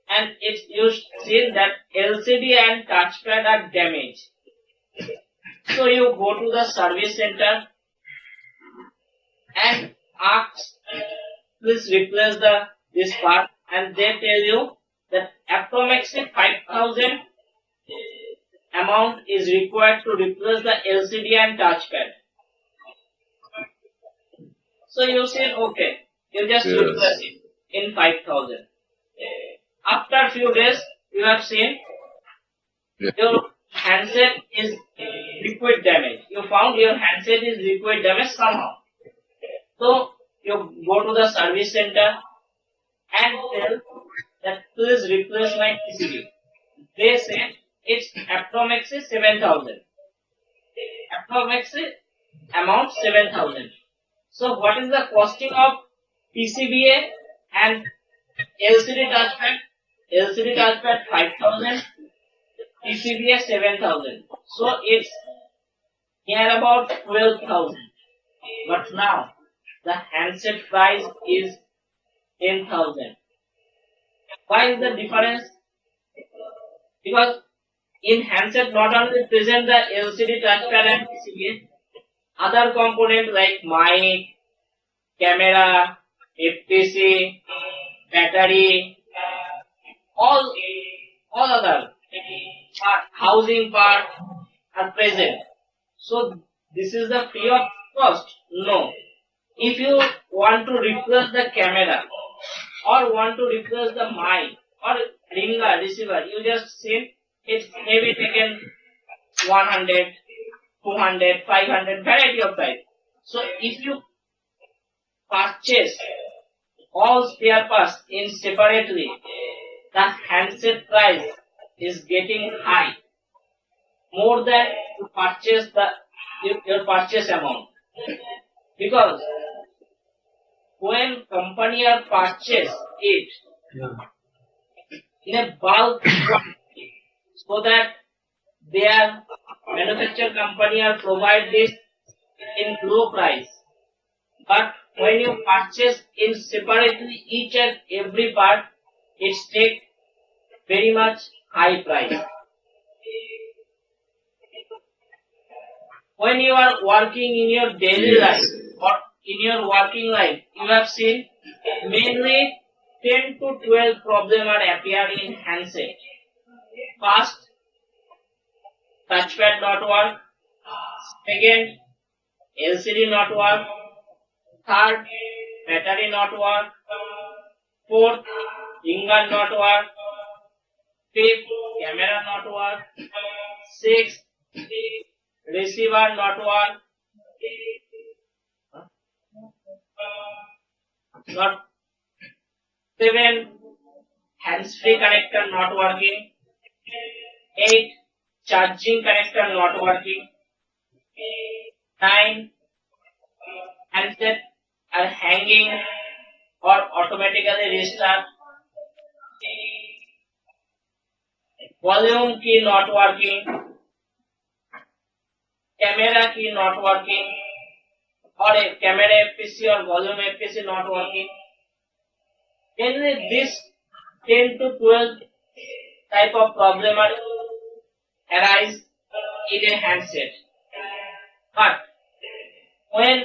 and it's you see that LCD and touchpad are damaged. So you go to the service center and ask, please replace this part, and they tell you that approximately 5,000 amount is required to replace the LCD and touchpad. So you say okay, you just Yes. replace it in 5,000. After few days, you have seen Yes. your handset is liquid damage. You found your handset is liquid damage somehow. So you go to the service center and tell that please replace my PCB. They say it's approximately 7,000. Approximately amount 7,000. So what is the costing of PCBA and LCD touchpad? LCD touchpad 5,000, PCBA 7,000. So it's near about 12,000. But now the handset price is 10,000. Why is the difference? Because in handset not only present the LCD touchpad and PCBA, other components like mic, camera, FPC, battery, all other housing part are present. So this is the free of cost? No. If you want to replace the camera or want to replace the mic or ringer, receiver, you just send it's maybe taken 100, 200, 500, variety of price. So if you purchase all spare parts in separately, the handset price is getting high, more than you purchase your purchase amount. Because when company are purchase it in a bulk quantity, so that their manufacturer company are provide this in low price. But when you purchase in separately each and every part, it take very much high price. When you are working in your daily life or in your working life, you have seen mainly 10 to 12 problems are appearing in handset. First, touchpad not work. Second, LCD not work. Third, battery not work. Fourth, ringer not work. Fifth, camera not work. Sixth, receiver not work. Not seven, hands-free connector not working. 8, charging connector not working. 9, handset are hanging or automatically restart. Volume key not working. Camera key not working. Or a camera FPC or volume FPC not working. Generally this 10 to 12 type of problem are arise in a handset. But when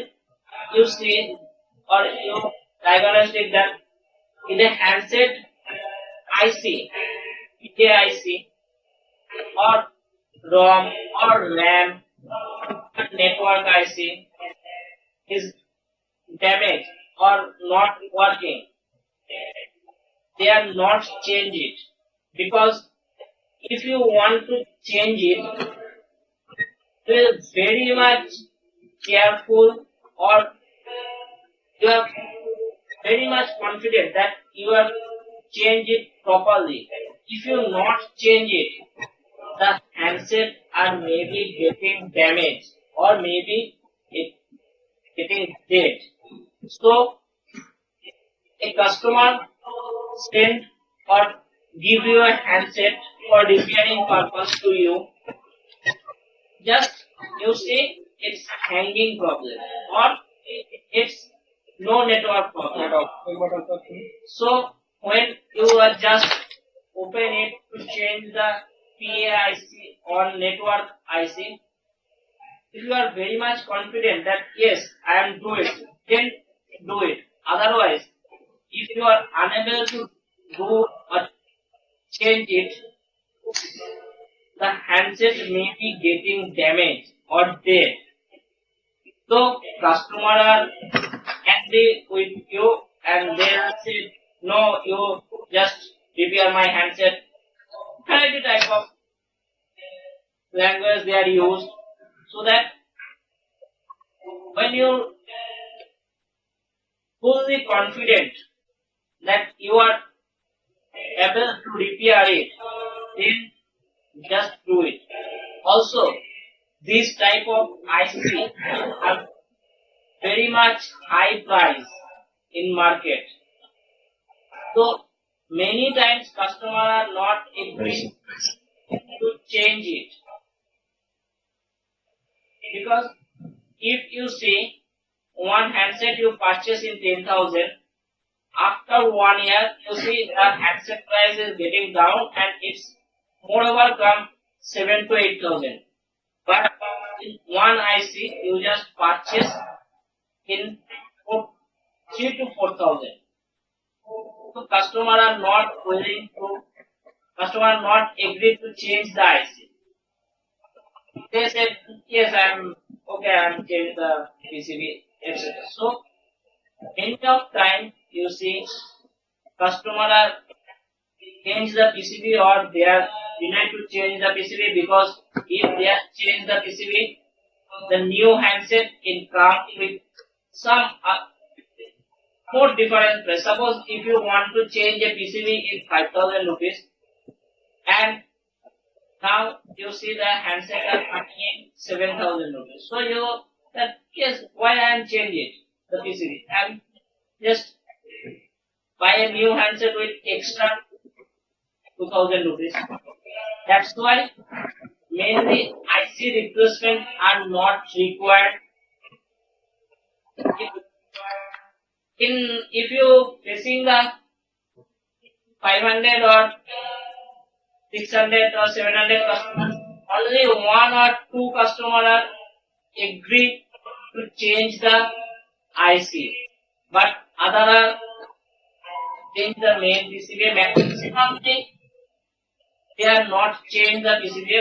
you see or you diagnostic that in a handset IC, PA IC or ROM or RAM or network IC is damaged or not working, they are not change it. Because if you want to change it, you are very much careful or you are very much confident that you are change it properly. If you not change it, the handset are maybe getting damaged or maybe it getting dead. So a customer send or give you a handset for repairing purpose to you. Just you see it's hanging problem or it's no network problem. So when you are just open it to change the PAIC or network IC, if you are very much confident that yes, I am do it, then do it. Otherwise, if you are unable to do or change it, the handset may be getting damaged or dead. So customer are angry with you and they will say, no, you just repair my handset. Variety type of language they are used, so that when you fully confident that you are able to repair it, then just do it. Also, this type of IC are very much high price in market. So many times customers are not agree to change it. Because if you see one handset you purchase in 10,000, after 1 year you see the handset price is getting down and it's moreover come 7 to 8,000. But in one IC you just purchase in 3 to 4,000. So customers are not willing to customer not agreed to change the IC. They said, yes, I'm changing the PCB, etc. So, end of time, you see, customer are change the PCB or they are denied to change the PCB because if they are change the PCB, the new handset can come with some more different price. Suppose if you want to change a PCB in 5,000 rupees and now you see the handset are coming in 7,000 rupees. So you that yes, why I am changing the PCB? I'm just buy a new handset with extra 2,000 rupees. That's why mainly IC replacement are not required. If you facing the 500 or 600 or 700 customers, only one or two customers are agree to change the IC, but other are change the main PCB. Maximum they are not change the PCB.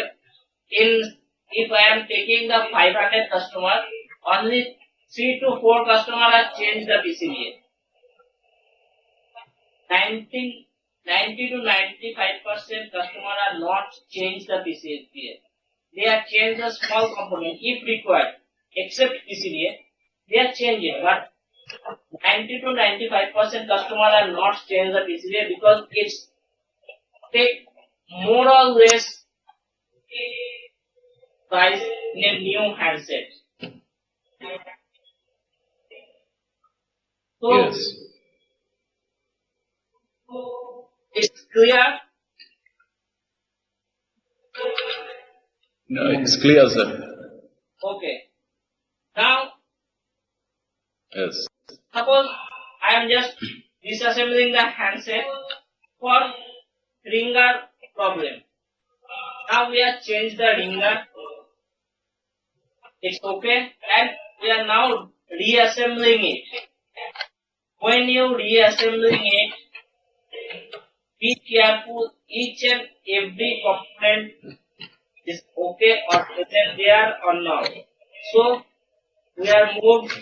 If I am taking the 500 customer, only 3 to 4 customers are change the PCB. 90 to 95% customer are not change the PCBA. They are change the small component if required, except PCBA. They are changing, but 90 to 95% customer are not change the PCBA because it's take more or less price in a new handset. So Yes. it's clear. No, it's clear, sir. Okay. Now, Yes. suppose I am just disassembling the handset for ringer problem. Now we have changed the ringer. It's okay. And we are now reassembling it. When you reassembling it, be careful each and every component is okay or present there or not. So we are moved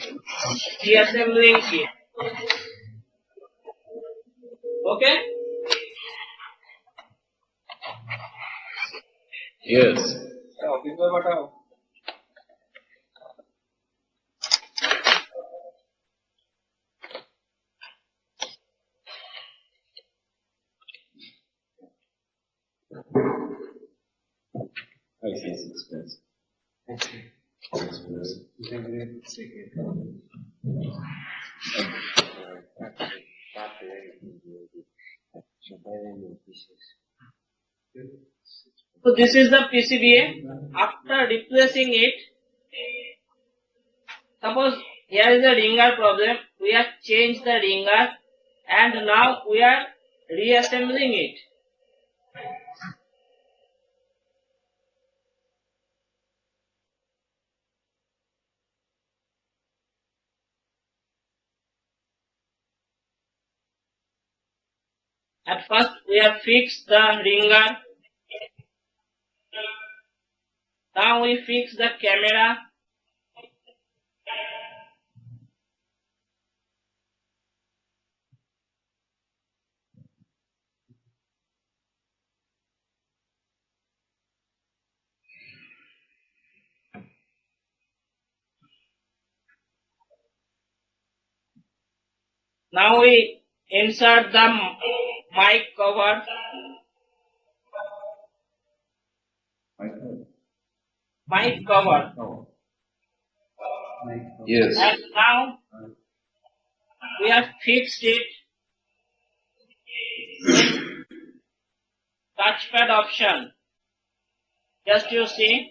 reassembling it. Okay? Yes. I see it's expensive. So this is the PCBA. After replacing it, suppose here is a ringer problem. We have changed the ringer and now we are reassembling it. At first we have fixed the ringer. Now we fix the camera. Now we insert the mic cover. Mic cover. Yes. And now we have fixed it. Touchpad option. Just you see,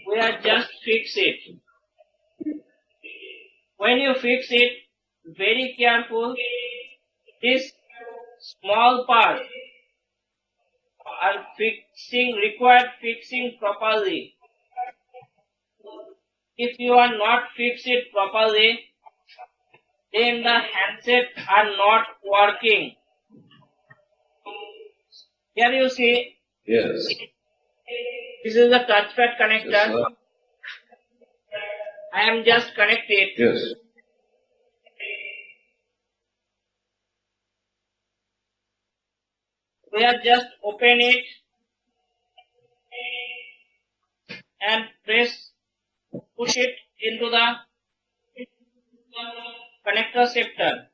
we have just fixed it. When you fix it, very careful. This small part are required fixing properly. If you are not fix it properly, then the handset are not working. Here you see, Yes. this is the touchpad Yes, connector. sir. I am just connected. Yes. We are just open it and push it into the connector sector.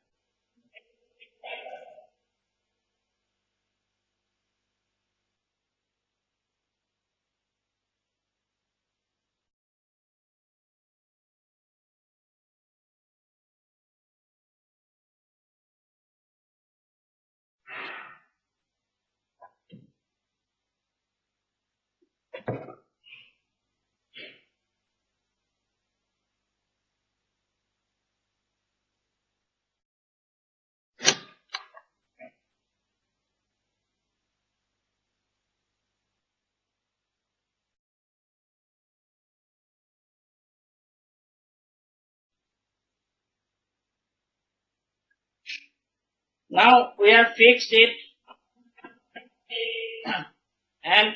Now we have fixed it and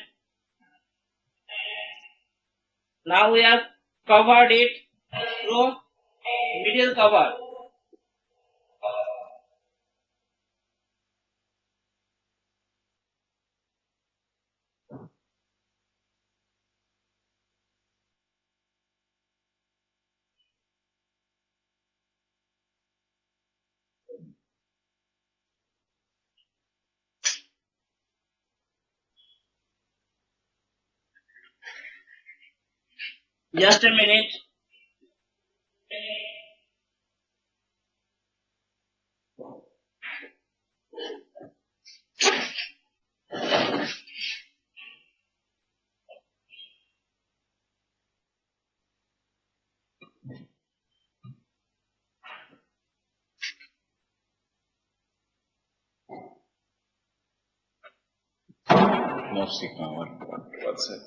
now we have covered it through middle cover. Just a minute. No signal. What's it?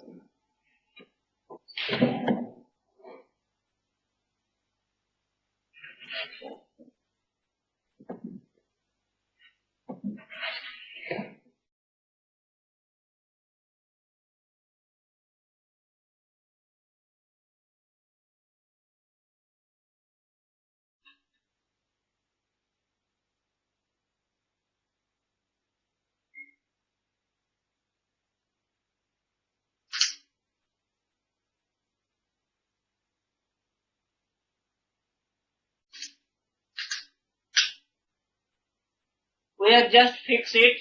We have just fixed it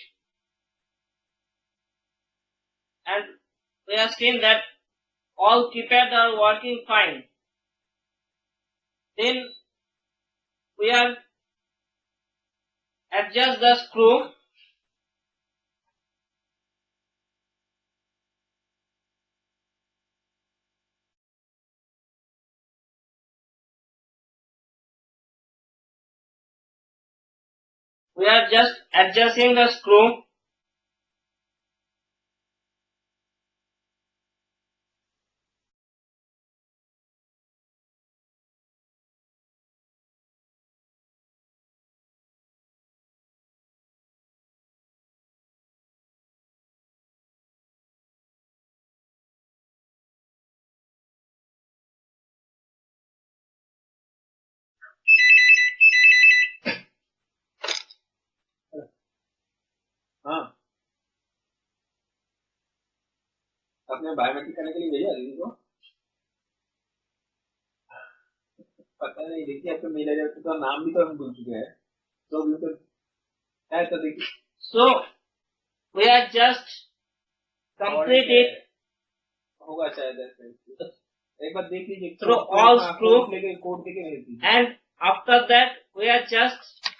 and we have seen that all keypads are working fine. Then we have adjust the screw. We are just adjusting the screw. हाँ आपने biometric करने के लिए भेजा दीदी को पता नहीं देखिए आपको मेल आया तो नाम भी तो हम भूल चुके हैं तो भी तो है तो देखिए So we are just complete it होगा शायद ऐसे एक बार देख लीजिए through all screw लेके कोड देके भेज दीजिए and after that we are just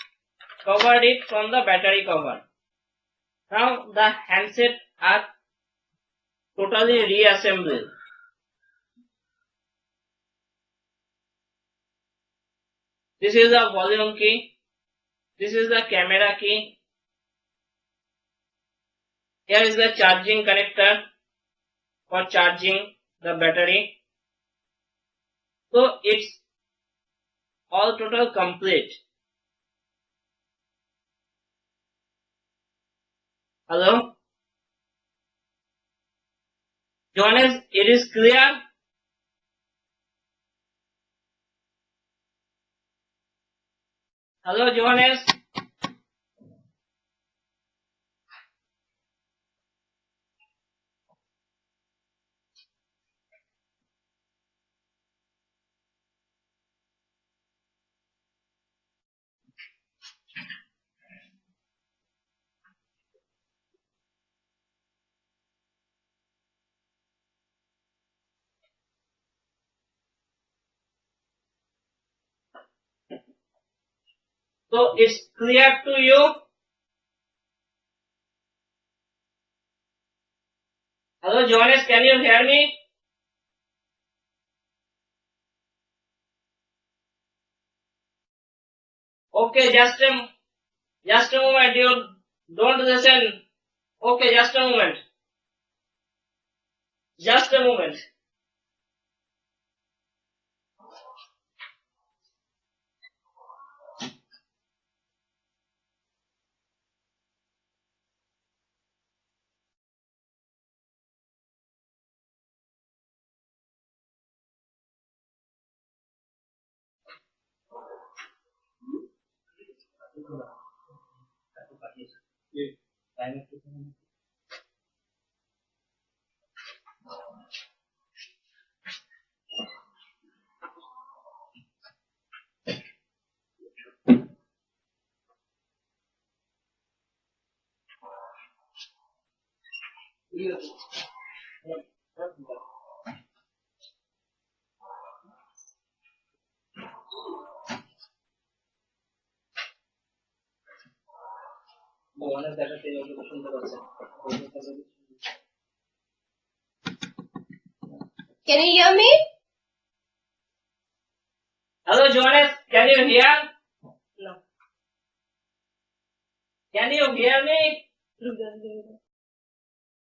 covered it from the battery cover. Now the handset are totally reassembled. This is the volume key. This is the camera key. Here is the charging connector for charging the battery. So it's all total complete. Hello? Johannes, it is clear? Hello, Johannes. So it's clear to you? Hello, Johannes, can you hear me? Okay, just a moment. You don't listen. Okay, just a moment. Just a moment. Can you hear me? Hello, Johannes, can you hear? No. Can you hear me?